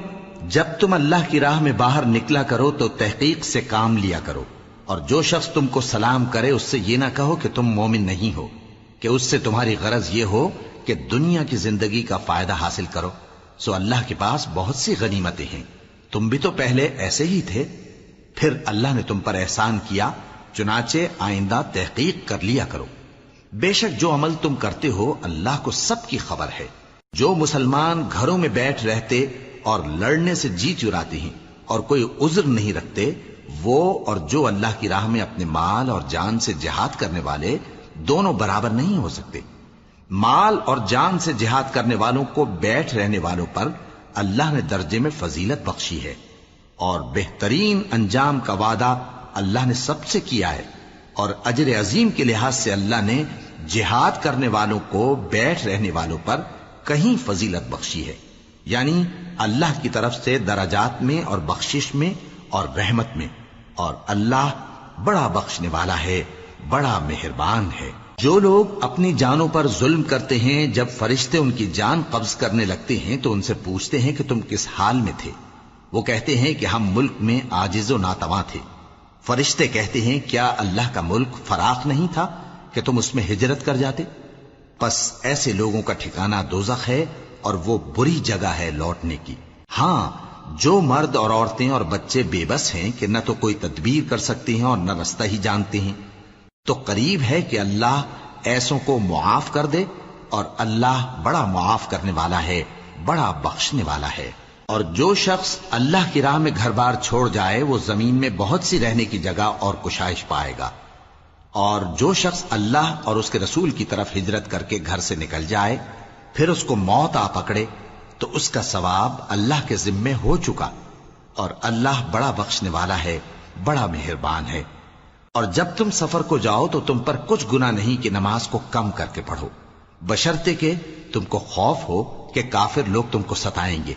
جب تم اللہ کی راہ میں باہر نکلا کرو تو تحقیق سے کام لیا کرو، اور جو شخص تم کو سلام کرے اس سے یہ نہ کہو کہ تم مومن نہیں ہو، کہ اس سے تمہاری غرض یہ ہو کہ دنیا کی زندگی کا فائدہ حاصل کرو۔ سو اللہ کے پاس بہت سی غنیمتیں ہیں، تم بھی تو پہلے ایسے ہی تھے، پھر اللہ نے تم پر احسان کیا، چنانچہ آئندہ تحقیق کر لیا کرو۔ بے شک جو عمل تم کرتے ہو اللہ کو سب کی خبر ہے۔ جو مسلمان گھروں میں بیٹھ رہتے اور لڑنے سے جی چراتے ہیں اور کوئی عذر نہیں رکھتے، وہ اور جو اللہ کی راہ میں اپنے مال اور جان سے جہاد کرنے والے دونوں برابر نہیں ہو سکتے۔ مال اور جان سے جہاد کرنے والوں کو بیٹھ رہنے والوں پر اللہ نے درجے میں فضیلت بخشی ہے، اور بہترین انجام کا وعدہ اللہ نے سب سے کیا ہے، اور اجر عظیم کے لحاظ سے اللہ نے جہاد کرنے والوں کو بیٹھ رہنے والوں پر کہیں فضیلت بخشی ہے، یعنی اللہ کی طرف سے درجات میں اور بخشش میں اور رحمت میں، اور اللہ بڑا بخشنے والا ہے بڑا مہربان ہے۔ جو لوگ اپنی جانوں پر ظلم کرتے ہیں، جب فرشتے ان کی جان قبض کرنے لگتے ہیں تو ان سے پوچھتے ہیں کہ تم کس حال میں تھے؟ وہ کہتے ہیں کہ ہم ملک میں عاجز و ناتواں تھے۔ فرشتے کہتے ہیں کیا اللہ کا ملک فراخ نہیں تھا کہ تم اس میں ہجرت کر جاتے؟ پس ایسے لوگوں کا ٹھکانہ دوزخ ہے اور وہ بری جگہ ہے لوٹنے کی۔ ہاں، جو مرد اور عورتیں اور بچے بے بس ہیں کہ نہ تو کوئی تدبیر کر سکتے ہیں اور نہ رستہ ہی جانتے ہیں، تو قریب ہے کہ اللہ ایسوں کو معاف کر دے، اور اللہ بڑا معاف کرنے والا ہے، بڑا بخشنے والا ہے۔ اور جو شخص اللہ کی راہ میں گھر بار چھوڑ جائے وہ زمین میں بہت سی رہنے کی جگہ اور کشائش پائے گا، اور جو شخص اللہ اور اس کے رسول کی طرف ہجرت کر کے گھر سے نکل جائے پھر اس کو موت آ پکڑے تو اس کا ثواب اللہ کے ذمے ہو چکا، اور اللہ بڑا بخشنے والا ہے، بڑا مہربان ہے۔ اور جب تم سفر کو جاؤ تو تم پر کچھ گناہ نہیں کہ نماز کو کم کر کے پڑھو، بشرطے کہ تم کو خوف ہو کہ کافر لوگ تم کو ستائیں گے،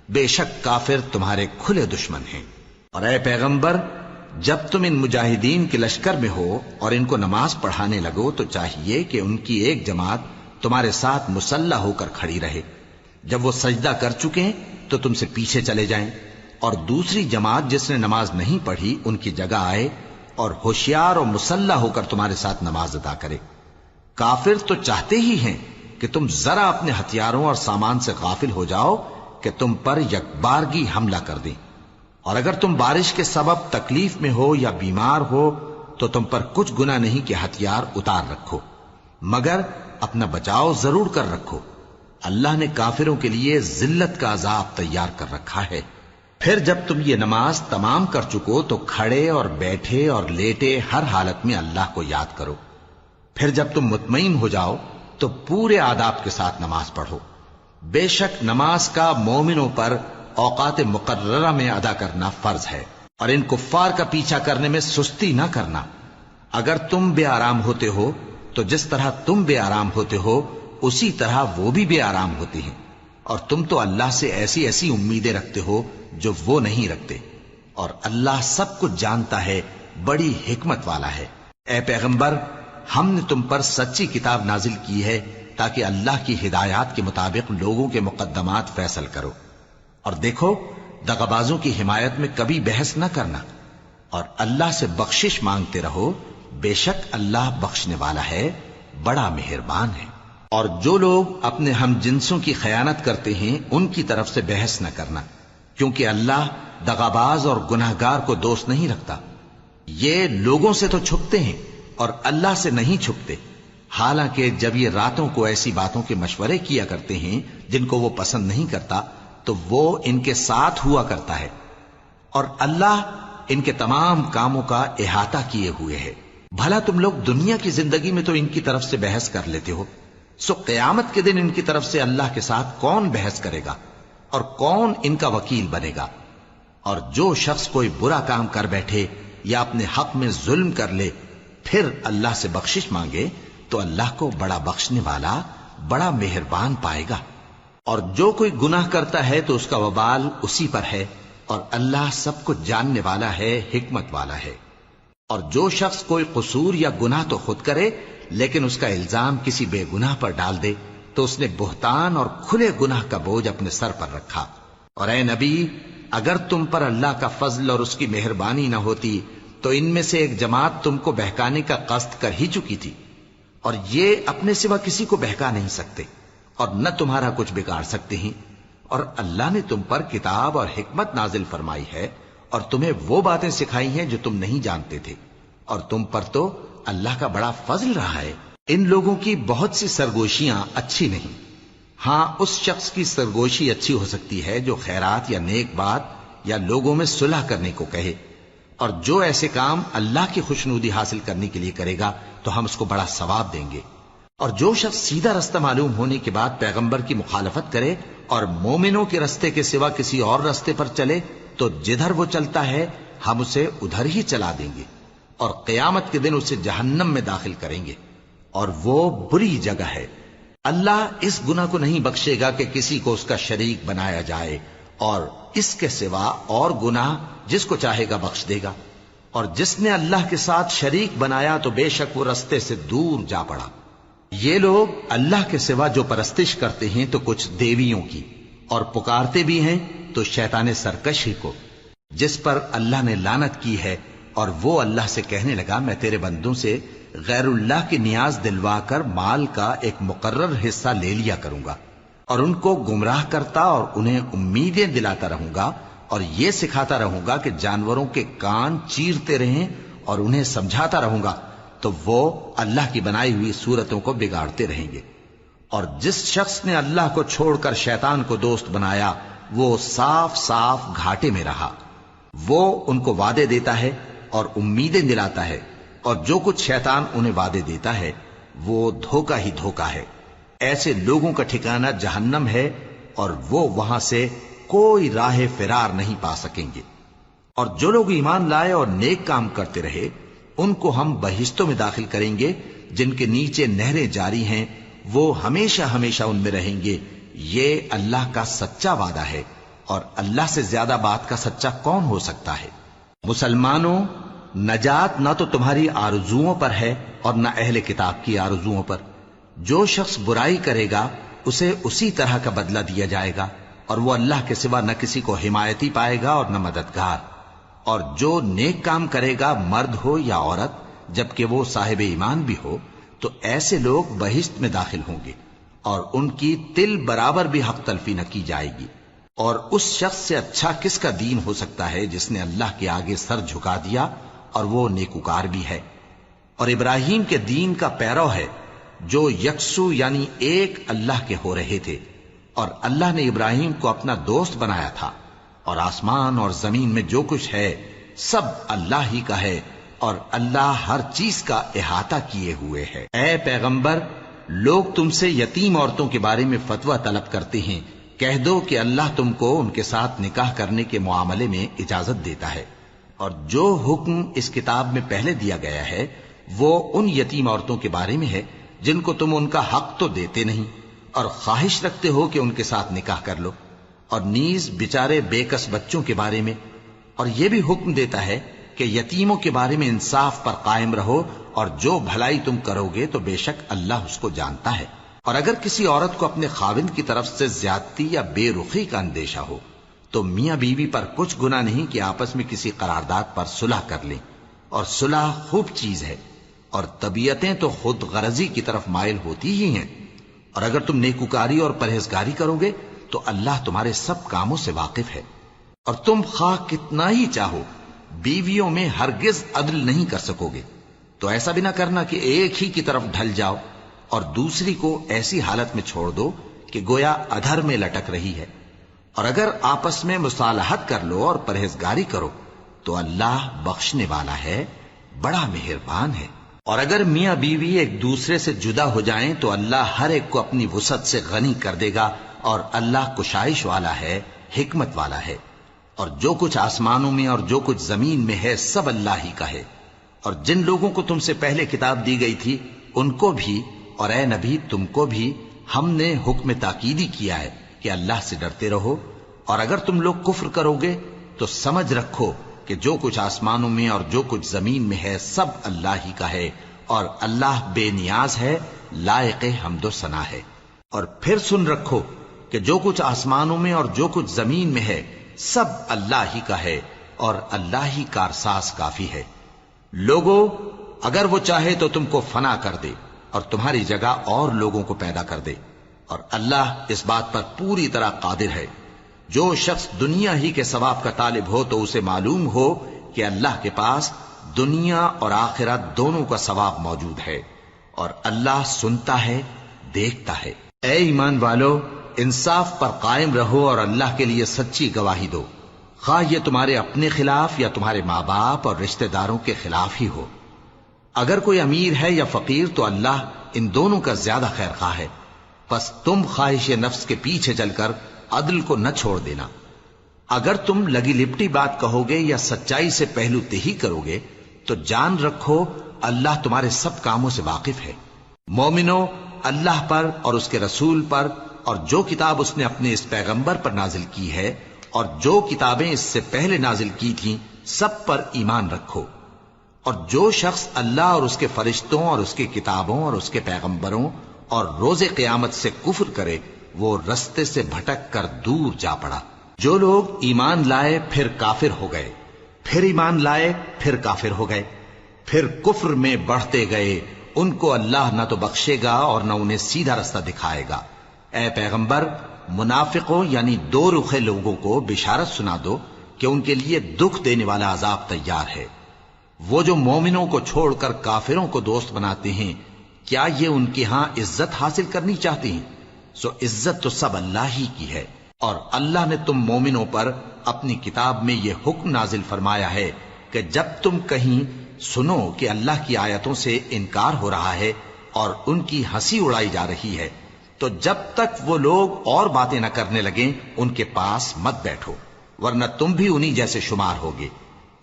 بے شک کافر تمہارے کھلے دشمن ہیں۔ اور اے پیغمبر، جب تم ان مجاہدین کے لشکر میں ہو اور ان کو نماز پڑھانے لگو تو چاہیے کہ ان کی ایک جماعت تمہارے ساتھ مسلح ہو کر کھڑی رہے، جب وہ سجدہ کر چکے تو تم سے پیچھے چلے جائیں، اور دوسری جماعت جس نے نماز نہیں پڑھی ان کی جگہ آئے اور ہوشیار اور مسلح ہو کر تمہارے ساتھ نماز ادا کرے۔ کافر تو چاہتے ہی ہیں کہ تم ذرا اپنے ہتھیاروں اور سامان سے غافل ہو جاؤ کہ تم پر یکبارگی حملہ کر دیں، اور اگر تم بارش کے سبب تکلیف میں ہو یا بیمار ہو تو تم پر کچھ گناہ نہیں کہ ہتھیار اتار رکھو، مگر اپنا بچاؤ ضرور کر رکھو۔ اللہ نے کافروں کے لیے ذلت کا عذاب تیار کر رکھا ہے۔ پھر جب تم یہ نماز تمام کر چکو تو کھڑے اور بیٹھے اور لیٹے ہر حالت میں اللہ کو یاد کرو۔ پھر جب تم مطمئن ہو جاؤ تو پورے آداب کے ساتھ نماز پڑھو۔ بے شک نماز کا مومنوں پر اوقات مقررہ میں ادا کرنا فرض ہے، اور ان کفار کا پیچھا کرنے میں سستی نہ کرنا۔ اگر تم بے آرام ہوتے ہو تو جس طرح تم بے آرام ہوتے ہو اسی طرح وہ بھی بے آرام ہوتے ہیں، اور تم تو اللہ سے ایسی ایسی امیدیں رکھتے ہو جو وہ نہیں رکھتے، اور اللہ سب کچھ جانتا ہے، بڑی حکمت والا ہے۔ اے پیغمبر، ہم نے تم پر سچی کتاب نازل کی ہے تاکہ اللہ کی ہدایات کے مطابق لوگوں کے مقدمات فیصل کرو، اور دیکھو دغابازوں کی حمایت میں کبھی بحث نہ کرنا، اور اللہ سے بخشش مانگتے رہو، بے شک اللہ بخشنے والا ہے، بڑا مہربان ہے۔ اور جو لوگ اپنے ہم جنسوں کی خیانت کرتے ہیں ان کی طرف سے بحث نہ کرنا، کیونکہ اللہ دغاباز اور گناہگار کو دوست نہیں رکھتا۔ یہ لوگوں سے تو چھپتے ہیں اور اللہ سے نہیں چھپتے، حالانکہ جب یہ راتوں کو ایسی باتوں کے مشورے کیا کرتے ہیں جن کو وہ پسند نہیں کرتا تو وہ ان کے ساتھ ہوا کرتا ہے، اور اللہ ان کے تمام کاموں کا احاطہ کیے ہوئے ہے۔ بھلا تم لوگ دنیا کی زندگی میں تو ان کی طرف سے بحث کر لیتے ہو، سو قیامت کے دن ان کی طرف سے اللہ کے ساتھ کون بحث کرے گا اور کون ان کا وکیل بنے گا؟ اور جو شخص کوئی برا کام کر بیٹھے یا اپنے حق میں ظلم کر لے پھر اللہ سے بخشش مانگے تو اللہ کو بڑا بخشنے والا، بڑا مہربان پائے گا۔ اور جو کوئی گناہ کرتا ہے تو اس کا وبال اسی پر ہے، اور اللہ سب کچھ جاننے والا ہے، حکمت والا ہے۔ اور جو شخص کوئی قصور یا گناہ تو خود کرے لیکن اس کا الزام کسی بے گناہ پر ڈال دے تو اس نے بہتان اور کھلے گناہ کا بوجھ اپنے سر پر رکھا۔ اور اے نبی، اگر تم پر اللہ کا فضل اور اس کی مہربانی نہ ہوتی تو ان میں سے ایک جماعت تم کو بہکانے کا قصد کر ہی چکی تھی، اور یہ اپنے سوا کسی کو بہکا نہیں سکتے اور نہ تمہارا کچھ بگاڑ سکتے ہیں۔ اور اللہ نے تم پر کتاب اور حکمت نازل فرمائی ہے اور تمہیں وہ باتیں سکھائی ہیں جو تم نہیں جانتے تھے، اور تم پر تو اللہ کا بڑا فضل رہا ہے۔ ان لوگوں کی بہت سی سرگوشیاں اچھی نہیں، ہاں اس شخص کی سرگوشی اچھی ہو سکتی ہے جو خیرات یا نیک بات یا لوگوں میں صلح کرنے کو کہے، اور جو ایسے کام اللہ کی خوشنودی حاصل کرنے کے لیے کرے گا تو ہم اس کو بڑا ثواب دیں گے۔ اور جو شخص سیدھا رستہ معلوم ہونے کے بعد پیغمبر کی مخالفت کرے اور مومنوں کے رستے کے سوا کسی اور رستے پر چلے تو جدھر وہ چلتا ہے ہم اسے ادھر ہی چلا دیں گے، اور قیامت کے دن اسے جہنم میں داخل کریں گے، اور وہ بری جگہ ہے۔ اللہ اس گناہ کو نہیں بخشے گا کہ کسی کو اس کا شریک بنایا جائے، اور اس کے سوا اور گناہ جس کو چاہے گا بخش دے گا۔ اور جس نے اللہ کے ساتھ شریک بنایا تو بے شک وہ رستے سے دور جا پڑا۔ یہ لوگ اللہ کے سوا جو پرستش کرتے ہیں تو کچھ دیویوں کی، اور پکارتے بھی ہیں تو شیطان سرکش ہی کو، جس پر اللہ نے لعنت کی ہے۔ اور وہ اللہ سے کہنے لگا میں تیرے بندوں سے غیر اللہ کی نیاز دلوا کر مال کا ایک مقرر حصہ لے لیا کروں گا، اور ان کو گمراہ کرتا اور انہیں امیدیں دلاتا رہوں گا، اور یہ سکھاتا رہوں گا کہ جانوروں کے کان چیرتے رہیں، اور انہیں سمجھاتا رہوں گا تو وہ اللہ کی بنائی ہوئی صورتوں کو بگاڑتے رہیں گے۔ اور جس شخص نے اللہ کو چھوڑ کر شیطان کو دوست بنایا وہ صاف صاف گھاٹے میں رہا۔ وہ ان کو وعدے دیتا ہے اور امیدیں دلاتا ہے، اور جو کچھ شیطان انہیں وعدے دیتا ہے وہ دھوکہ ہی دھوکہ ہے۔ ایسے لوگوں کا ٹھکانہ جہنم ہے، اور وہ وہاں سے کوئی راہ فرار نہیں پا سکیں گے۔ اور جو لوگ ایمان لائے اور نیک کام کرتے رہے ان کو ہم بہشتوں میں داخل کریں گے جن کے نیچے نہریں جاری ہیں، وہ ہمیشہ ہمیشہ ان میں رہیں گے۔ یہ اللہ کا سچا وعدہ ہے، اور اللہ سے زیادہ بات کا سچا کون ہو سکتا ہے؟ مسلمانوں، نجات نہ تو تمہاری آرزوؤں پر ہے اور نہ اہل کتاب کی آرزوؤں پر۔ جو شخص برائی کرے گا اسے اسی طرح کا بدلہ دیا جائے گا، اور وہ اللہ کے سوا نہ کسی کو حمایتی پائے گا اور نہ مددگار۔ اور جو نیک کام کرے گا مرد ہو یا عورت جبکہ وہ صاحب ایمان بھی ہو تو ایسے لوگ بہشت میں داخل ہوں گے، اور ان کی تل برابر بھی حق تلفی نہ کی جائے گی۔ اور اس شخص سے اچھا کس کا دین ہو سکتا ہے جس نے اللہ کے آگے سر جھکا دیا اور وہ نیکوکار بھی ہے۔ اور ابراہیم کے دین کا پیرو ہے جو یکسو یعنی ایک اللہ کے ہو رہے تھے، اور اللہ نے ابراہیم کو اپنا دوست بنایا تھا۔ اور آسمان اور زمین میں جو کچھ ہے سب اللہ ہی کا ہے، اور اللہ ہر چیز کا احاطہ کیے ہوئے ہے۔ اے پیغمبر، لوگ تم سے یتیم عورتوں کے بارے میں فتویٰ طلب کرتے ہیں، کہہ دو کہ اللہ تم کو ان کے ساتھ نکاح کرنے کے معاملے میں اجازت دیتا ہے، اور جو حکم اس کتاب میں پہلے دیا گیا ہے وہ ان یتیم عورتوں کے بارے میں ہے جن کو تم ان کا حق تو دیتے نہیں، اور خواہش رکھتے ہو کہ ان کے ساتھ نکاح کر لو، اور نیز بیچارے بے کس بچوں کے بارے میں۔ اور یہ بھی حکم دیتا ہے کہ یتیموں کے بارے میں انصاف پر قائم رہو، اور جو بھلائی تم کرو گے تو بے شک اللہ اس کو جانتا ہے۔ اور اگر کسی عورت کو اپنے خاوند کی طرف سے زیادتی یا بے رخی کا اندیشہ ہو تو میاں بیوی پر کچھ گناہ نہیں کہ آپس میں کسی قرارداد پر صلح کر لیں، اور صلح خوب چیز ہے، اور طبیعتیں تو خود غرضی کی طرف مائل ہوتی ہی ہیں۔ اور اگر تم نیکوکاری اور پرہیزگاری کرو گے تو اللہ تمہارے سب کاموں سے واقف ہے۔ اور تم خواہ کتنا ہی چاہو بیویوں میں ہرگز عدل نہیں کر سکو گے، تو ایسا بھی نہ کرنا کہ ایک ہی کی طرف ڈھل جاؤ اور دوسری کو ایسی حالت میں چھوڑ دو کہ گویا ادھر میں لٹک رہی ہے۔ اور اگر آپس میں مصالحت کر لو اور پرہیزگاری کرو تو اللہ بخشنے والا ہے، بڑا مہربان ہے۔ اور اگر میاں بیوی ایک دوسرے سے جدا ہو جائیں تو اللہ ہر ایک کو اپنی وسعت سے غنی کر دے گا، اور اللہ کشائش والا ہے، حکمت والا ہے۔ اور جو کچھ آسمانوں میں اور جو کچھ زمین میں ہے سب اللہ ہی کا ہے۔ اور جن لوگوں کو تم سے پہلے کتاب دی گئی تھی ان کو بھی اور اے نبی تم کو بھی ہم نے حکم تاکیدی کیا ہے کہ اللہ سے ڈرتے رہو، اور اگر تم لوگ کفر کرو گے تو سمجھ رکھو کہ جو کچھ آسمانوں میں اور جو کچھ زمین میں ہے سب اللہ ہی کا ہے، اور اللہ بے نیاز ہے، لائق حمد و ثنا ہے۔ اور پھر سن رکھو کہ جو کچھ آسمانوں میں اور جو کچھ زمین میں ہے سب اللہ ہی کا ہے، اور اللہ ہی کارساز کافی ہے۔ لوگو، اگر وہ چاہے تو تم کو فنا کر دے اور تمہاری جگہ اور لوگوں کو پیدا کر دے، اور اللہ اس بات پر پوری طرح قادر ہے۔ جو شخص دنیا ہی کے ثواب کا طالب ہو تو اسے معلوم ہو کہ اللہ کے پاس دنیا اور آخرت دونوں کا ثواب موجود ہے، اور اللہ سنتا ہے، دیکھتا ہے۔ اے ایمان والو، انصاف پر قائم رہو اور اللہ کے لیے سچی گواہی دو، خواہ یہ تمہارے اپنے خلاف یا تمہارے ماں باپ اور رشتہ داروں کے خلاف ہی ہو۔ اگر کوئی امیر ہے یا فقیر تو اللہ ان دونوں کا زیادہ خیر خواہ ہے، پس تم خواہش نفس کے پیچھے چل کر عدل کو نہ چھوڑ دینا۔ اگر تم لگی لپٹی بات کہو گے یا سچائی سے پہلو تہی کرو گے تو جان رکھو اللہ تمہارے سب کاموں سے واقف ہے۔ مومنو، اللہ پر اور اس کے رسول پر اور جو کتاب اس نے اپنے اس پیغمبر پر نازل کی ہے اور جو کتابیں اس سے پہلے نازل کی تھیں سب پر ایمان رکھو، اور جو شخص اللہ اور اس کے فرشتوں اور اس کی کتابوں اور اس کے پیغمبروں اور روز قیامت سے کفر کرے وہ رستے سے بھٹک کر دور جا پڑا۔ جو لوگ ایمان لائے پھر کافر ہو گئے، پھر ایمان لائے پھر کافر ہو گئے، پھر کفر میں بڑھتے گئے، ان کو اللہ نہ تو بخشے گا اور نہ انہیں سیدھا رستہ دکھائے گا۔ اے پیغمبر، منافقوں یعنی دو رخے لوگوں کو بشارت سنا دو کہ ان کے لیے دکھ دینے والا عذاب تیار ہے۔ وہ جو مومنوں کو چھوڑ کر کافروں کو دوست بناتے ہیں، کیا یہ ان کے ہاں عزت حاصل کرنی چاہتے ہیں؟ سو عزت تو سب اللہ ہی کی ہے، اور اللہ نے تم مومنوں پر اپنی کتاب میں یہ حکم نازل فرمایا ہے کہ جب تم کہیں سنو کہ اللہ کی آیتوں سے انکار ہو رہا ہے اور ان کی ہنسی اڑائی جا رہی ہے، تو جب تک وہ لوگ اور باتیں نہ کرنے لگیں ان کے پاس مت بیٹھو، ورنہ تم بھی انہی جیسے شمار ہوگے۔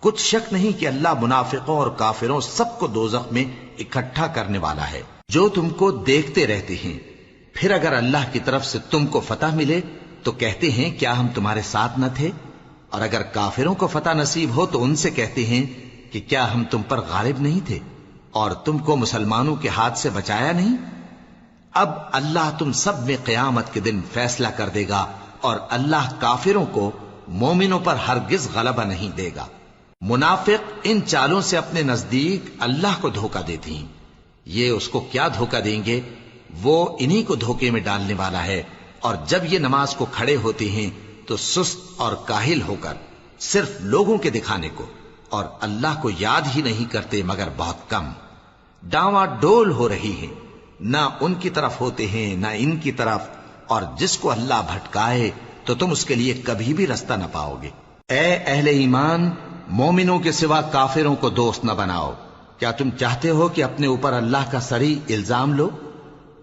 کچھ شک نہیں کہ اللہ منافقوں اور کافروں سب کو دوزخ میں اکٹھا کرنے والا ہے۔ جو تم کو دیکھتے رہتے ہیں، پھر اگر اللہ کی طرف سے تم کو فتح ملے تو کہتے ہیں کیا ہم تمہارے ساتھ نہ تھے، اور اگر کافروں کو فتح نصیب ہو تو ان سے کہتے ہیں کہ کیا ہم تم پر غالب نہیں تھے اور تم کو مسلمانوں کے ہاتھ سے بچایا نہیں۔ اب اللہ تم سب میں قیامت کے دن فیصلہ کر دے گا، اور اللہ کافروں کو مومنوں پر ہرگز غلبہ نہیں دے گا۔ منافق ان چالوں سے اپنے نزدیک اللہ کو دھوکہ دیتے ہیں، یہ اس کو کیا دھوکہ دیں گے، وہ انہی کو دھوکے میں ڈالنے والا ہے۔ اور جب یہ نماز کو کھڑے ہوتے ہیں تو سست اور کاہل ہو کر صرف لوگوں کے دکھانے کو، اور اللہ کو یاد ہی نہیں کرتے مگر بہت کم۔ ڈاواں ڈول ہو رہی ہیں، نہ ان کی طرف ہوتے ہیں نہ ان کی طرف، اور جس کو اللہ بھٹکائے تو تم اس کے لیے کبھی بھی رستہ نہ پاؤ گے۔ اے اہل ایمان، مومنوں کے سوا کافروں کو دوست نہ بناؤ۔ کیا تم چاہتے ہو کہ اپنے اوپر اللہ کا صریح الزام لو؟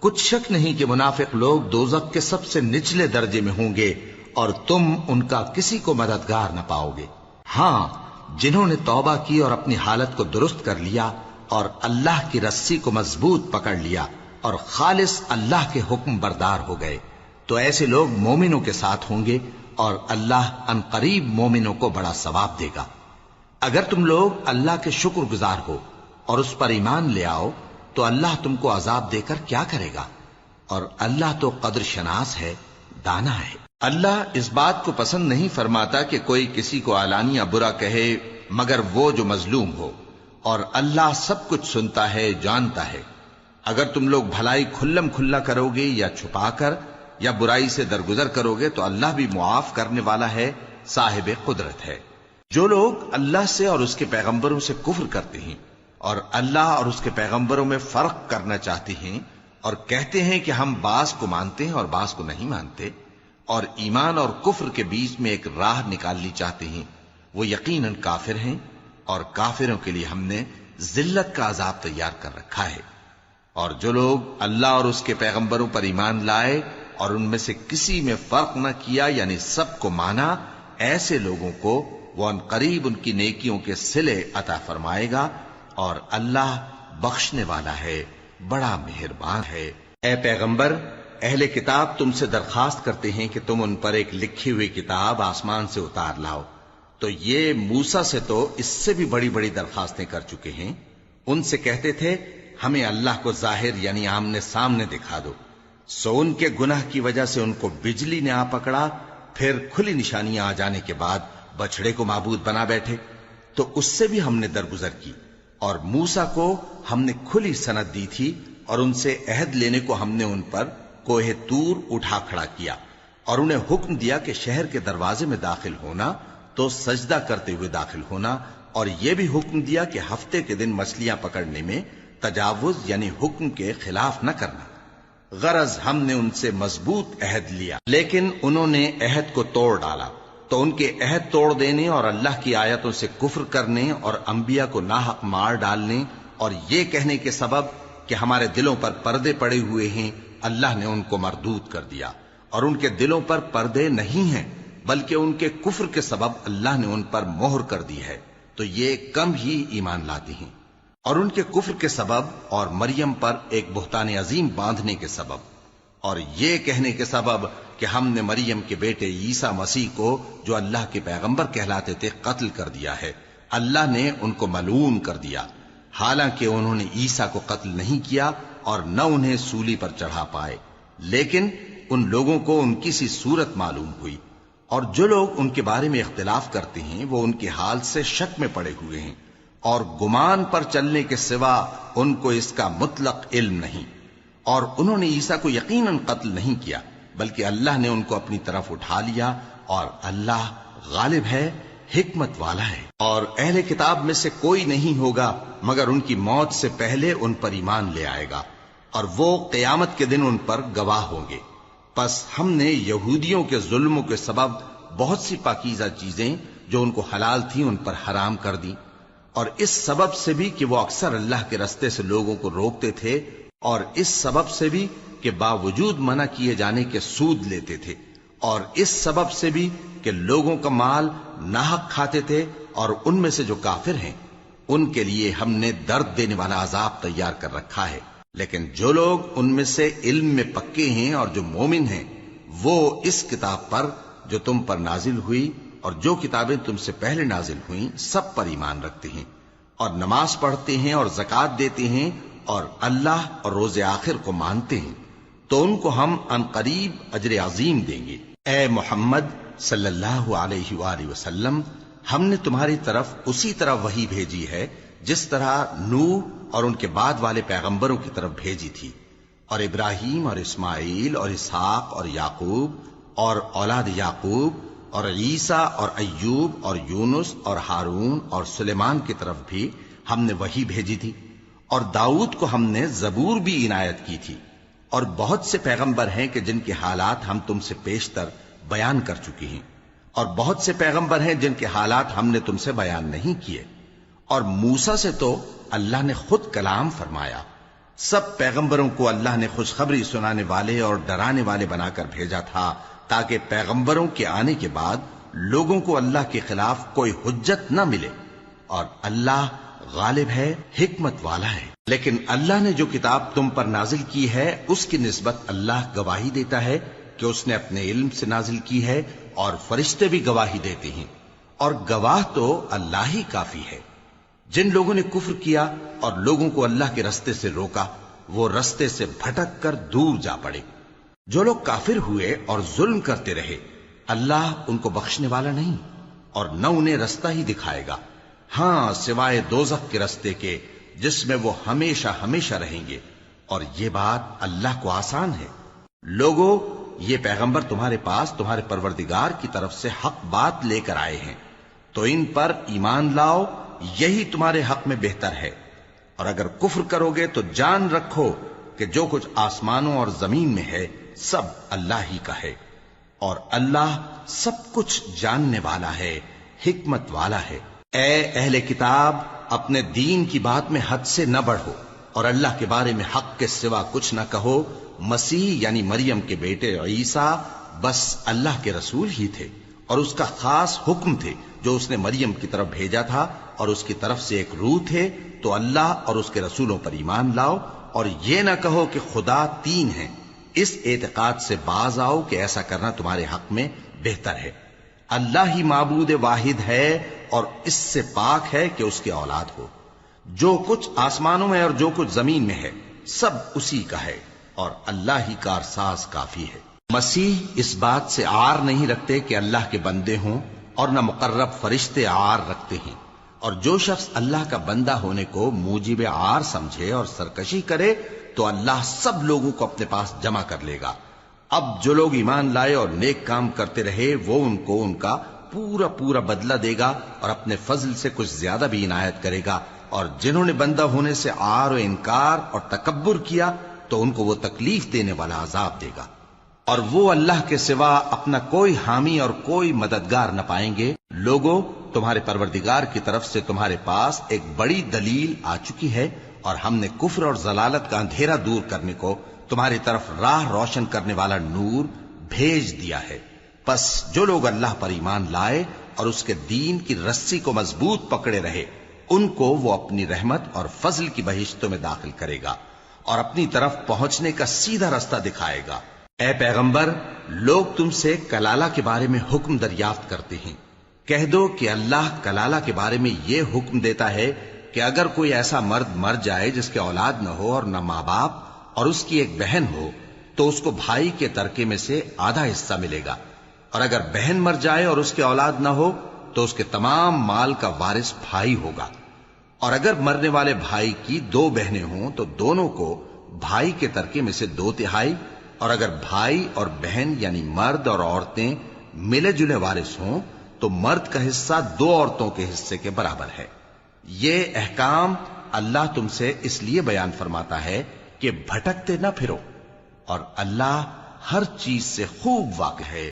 کچھ شک نہیں کہ منافق لوگ دوزخ کے سب سے نچلے درجے میں ہوں گے، اور تم ان کا کسی کو مددگار نہ پاؤ گے۔ ہاں، جنہوں نے توبہ کی اور اپنی حالت کو درست کر لیا اور اللہ کی رسی کو مضبوط پکڑ لیا اور خالص اللہ کے حکم بردار ہو گئے، تو ایسے لوگ مومنوں کے ساتھ ہوں گے، اور اللہ ان قریب مومنوں کو بڑا ثواب دے گا۔ اگر تم لوگ اللہ کے شکر گزار ہو اور اس پر ایمان لے آؤ تو اللہ تم کو عذاب دے کر کیا کرے گا، اور اللہ تو قدر شناس ہے، دانا ہے۔ اللہ اس بات کو پسند نہیں فرماتا کہ کوئی کسی کو علانیہ برا کہے مگر وہ جو مظلوم ہو، اور اللہ سب کچھ سنتا ہے، جانتا ہے۔ اگر تم لوگ بھلائی کھلم کھلا کرو گے یا چھپا کر یا برائی سے درگزر کرو گے تو اللہ بھی معاف کرنے والا ہے، صاحب قدرت ہے۔ جو لوگ اللہ سے اور اس کے پیغمبروں سے کفر کرتے ہیں اور اللہ اور اس کے پیغمبروں میں فرق کرنا چاہتے ہیں اور کہتے ہیں کہ ہم بعض کو مانتے ہیں اور بعض کو نہیں مانتے، اور ایمان اور کفر کے بیچ میں ایک راہ نکالنی چاہتے ہیں، وہ یقیناً کافر ہیں، اور کافروں کے لیے ہم نے ذلت کا عذاب تیار کر رکھا ہے۔ اور جو لوگ اللہ اور اس کے پیغمبروں پر ایمان لائے اور ان میں سے کسی میں فرق نہ کیا یعنی سب کو مانا، ایسے لوگوں کو وہ ان قریب ان کی نیکیوں کے صلے عطا فرمائے گا، اور اللہ بخشنے والا ہے، بڑا مہربان ہے۔ اے پیغمبر، اہل کتاب تم سے درخواست کرتے ہیں کہ تم ان پر ایک لکھی ہوئی کتاب آسمان سے اتار لاؤ، تو یہ موسیٰ سے تو اس سے بھی بڑی بڑی درخواستیں کر چکے ہیں۔ ان سے کہتے تھے ہمیں اللہ کو ظاہر یعنی آمنے سامنے دکھا دو، سو ان کے گناہ کی وجہ سے ان کو بجلی نے آ پکڑا، پھر کھلی نشانیاں آ جانے کے بعد بچڑے کو معبود بنا بیٹھے، تو اس سے بھی ہم نے درگزر کی، اور موسیٰ کو ہم نے کھلی سند دی تھی، اور ان سے عہد لینے کو ہم نے ان پر کوہ طور اٹھا کھڑا کیا، اور انہیں حکم دیا کہ شہر کے دروازے میں داخل ہونا تو سجدہ کرتے ہوئے داخل ہونا، اور یہ بھی حکم دیا کہ ہفتے کے دن مچھلیاں پکڑنے میں تجاوز یعنی حکم کے خلاف نہ کرنا۔ غرض ہم نے ان سے مضبوط عہد لیا، لیکن انہوں نے عہد کو توڑ ڈالا، تو ان کے عہد توڑ دینے اور اللہ کی آیتوں سے کفر کرنے اور انبیاء کو ناحق مار ڈالنے اور یہ کہنے کے سبب کہ ہمارے دلوں پر پردے پڑے ہوئے ہیں، اللہ نے ان کو مردود کر دیا، اور ان کے دلوں پر پردے نہیں ہیں بلکہ ان کے کفر کے سبب اللہ نے ان پر مہر کر دی ہے، تو یہ کم ہی ایمان لاتے ہیں۔ اور ان کے کفر کے سبب اور مریم پر ایک بہتان عظیم باندھنے کے سبب اور یہ کہنے کے سبب کہ ہم نے مریم کے بیٹے عیسیٰ مسیح کو جو اللہ کے پیغمبر کہلاتے تھے قتل کر دیا ہے، اللہ نے ان کو ملعون کر دیا، حالانکہ انہوں نے عیسیٰ کو قتل نہیں کیا اور نہ انہیں سولی پر چڑھا پائے، لیکن ان لوگوں کو ان کی سی صورت معلوم ہوئی، اور جو لوگ ان کے بارے میں اختلاف کرتے ہیں وہ ان کے حال سے شک میں پڑے ہوئے ہیں، اور گمان پر چلنے کے سوا ان کو اس کا مطلق علم نہیں، اور انہوں نے عیسیٰ کو یقیناً قتل نہیں کیا بلکہ اللہ نے ان کو اپنی طرف اٹھا لیا، اور اللہ غالب ہے، حکمت والا ہے۔ اور اہل کتاب میں سے کوئی نہیں ہوگا مگر ان کی موت سے پہلے ان پر ایمان لے آئے گا، اور وہ قیامت کے دن ان پر گواہ ہوں گے۔ پس ہم نے یہودیوں کے ظلموں کے سبب بہت سی پاکیزہ چیزیں جو ان کو حلال تھیں ان پر حرام کر دی، اور اس سبب سے بھی کہ وہ اکثر اللہ کے رستے سے لوگوں کو روکتے تھے، اور اس سبب سے بھی کہ باوجود منع کیے جانے کے سود لیتے تھے، اور اس سبب سے بھی کہ لوگوں کا مال ناحق کھاتے تھے، اور ان میں سے جو کافر ہیں ان کے لیے ہم نے درد دینے والا عذاب تیار کر رکھا ہے۔ لیکن جو لوگ ان میں سے علم میں پکے ہیں اور جو مومن ہیں وہ اس کتاب پر جو تم پر نازل ہوئی اور جو کتابیں تم سے پہلے نازل ہوئیں سب پر ایمان رکھتے ہیں، اور نماز پڑھتے ہیں اور زکوٰۃ دیتے ہیں، اور اللہ اور روز آخر کو مانتے ہیں، تو ان کو ہم عنقریب اجر عظیم دیں گے۔ اے محمد صلی اللہ علیہ وآلہ وسلم، ہم نے تمہاری طرف اسی طرح وحی بھیجی ہے جس طرح نوح اور ان کے بعد والے پیغمبروں کی طرف بھیجی تھی، اور ابراہیم اور اسماعیل اور اسحاق اور یعقوب اور اولاد یعقوب اور عیسیٰ اور ایوب اور یونس اور ہارون اور سلیمان کی طرف بھی ہم نے وحی بھیجی تھی، اور داؤد کو ہم نے زبور بھی عنایت کی تھی، اور بہت سے پیغمبر ہیں کہ جن کے حالات ہم تم سے پیشتر بیان کر چکے ہیں، اور بہت سے پیغمبر ہیں جن کے حالات ہم نے تم سے بیان نہیں کیے، اور موسیٰ سے تو اللہ نے خود کلام فرمایا۔ سب پیغمبروں کو اللہ نے خوشخبری سنانے والے اور ڈرانے والے بنا کر بھیجا تھا تاکہ پیغمبروں کے آنے کے بعد لوگوں کو اللہ کے خلاف کوئی حجت نہ ملے، اور اللہ غالب ہے، حکمت والا ہے۔ لیکن اللہ نے جو کتاب تم پر نازل کی ہے اس کی نسبت اللہ گواہی دیتا ہے کہ اس نے اپنے علم سے نازل کی ہے، اور فرشتے بھی گواہی دیتے ہیں، اور گواہ تو اللہ ہی کافی ہے۔ جن لوگوں نے کفر کیا اور لوگوں کو اللہ کے رستے سے روکا وہ رستے سے بھٹک کر دور جا پڑے۔ جو لوگ کافر ہوئے اور ظلم کرتے رہے اللہ ان کو بخشنے والا نہیں، اور نہ انہیں رستہ ہی دکھائے گا، ہاں سوائے دوزخ کے رستے کے جس میں وہ ہمیشہ ہمیشہ رہیں گے، اور یہ بات اللہ کو آسان ہے۔ لوگو، یہ پیغمبر تمہارے پاس تمہارے پروردگار کی طرف سے حق بات لے کر آئے ہیں، تو ان پر ایمان لاؤ، یہی تمہارے حق میں بہتر ہے، اور اگر کفر کرو گے تو جان رکھو کہ جو کچھ آسمانوں اور زمین میں ہے سب اللہ ہی کا ہے، اور اللہ سب کچھ جاننے والا ہے، حکمت والا ہے۔ اے اہل کتاب، اپنے دین کی بات میں حد سے نہ بڑھو، اور اللہ کے بارے میں حق کے سوا کچھ نہ کہو۔ مسیح یعنی مریم کے بیٹے عیسیٰ بس اللہ کے رسول ہی تھے، اور اس کا خاص حکم تھے جو اس نے مریم کی طرف بھیجا تھا، اور اس کی طرف سے ایک روح تھے، تو اللہ اور اس کے رسولوں پر ایمان لاؤ، اور یہ نہ کہو کہ خدا تین ہیں، اس اعتقاد سے باز آؤ کہ ایسا کرنا تمہارے حق میں بہتر ہے۔ اللہ ہی معبود واحد ہے اور اس سے پاک ہے کہ اس کی اولاد ہو۔ جو کچھ آسمانوں میں اور جو کچھ زمین میں ہے سب اسی کا ہے، اور اللہ ہی کارساز کافی ہے۔ مسیح اس بات سے عار نہیں رکھتے کہ اللہ کے بندے ہوں، اور نہ مقرب فرشتے عار رکھتے ہیں، اور جو شخص اللہ کا بندہ ہونے کو موجب عار سمجھے اور سرکشی کرے تو اللہ سب لوگوں کو اپنے پاس جمع کر لے گا۔ اب جو لوگ ایمان لائے اور نیک کام کرتے رہے وہ ان کو ان کا پورا پورا بدلہ دے گا، اور اپنے فضل سے کچھ زیادہ بھی عنایت کرے گا، اور جنہوں نے بندہ ہونے سے عار و انکار اور تکبر کیا تو ان کو وہ تکلیف دینے والا عذاب دے گا، اور وہ اللہ کے سوا اپنا کوئی حامی اور کوئی مددگار نہ پائیں گے۔ لوگوں، تمہارے پروردگار کی طرف سے تمہارے پاس ایک بڑی دلیل آ چکی ہے، اور ہم نے کفر اور ضلالت کا اندھیرا دور کرنے کو تمہاری طرف راہ روشن کرنے والا نور بھیج دیا ہے۔ پس جو لوگ اللہ پر ایمان لائے اور اس کے دین کی رسی کو مضبوط پکڑے رہے ان کو وہ اپنی رحمت اور فضل کی بہشتوں میں داخل کرے گا، اور اپنی طرف پہنچنے کا سیدھا راستہ دکھائے گا۔ اے پیغمبر، لوگ تم سے کلالہ کے بارے میں حکم دریافت کرتے ہیں، کہہ دو کہ اللہ کلالہ کے بارے میں یہ حکم دیتا ہے کہ اگر کوئی ایسا مرد مر جائے جس کے اولاد نہ ہو اور نہ ماں باپ اور اس کی ایک بہن ہو تو اس کو بھائی کے ترکے میں سے آدھا حصہ ملے گا، اور اگر بہن مر جائے اور اس کے اولاد نہ ہو تو اس کے تمام مال کا وارث بھائی ہوگا، اور اگر مرنے والے بھائی کی دو بہنیں ہوں تو دونوں کو بھائی کے ترکے میں سے 2/3، اور اگر بھائی اور بہن یعنی مرد اور عورتیں ملے جلے وارث ہوں تو مرد کا حصہ 2 عورتوں کے حصے کے برابر ہے۔ یہ احکام اللہ تم سے اس لیے بیان فرماتا ہے کہ بھٹکتے نہ پھرو، اور اللہ ہر چیز سے خوب واقف ہے۔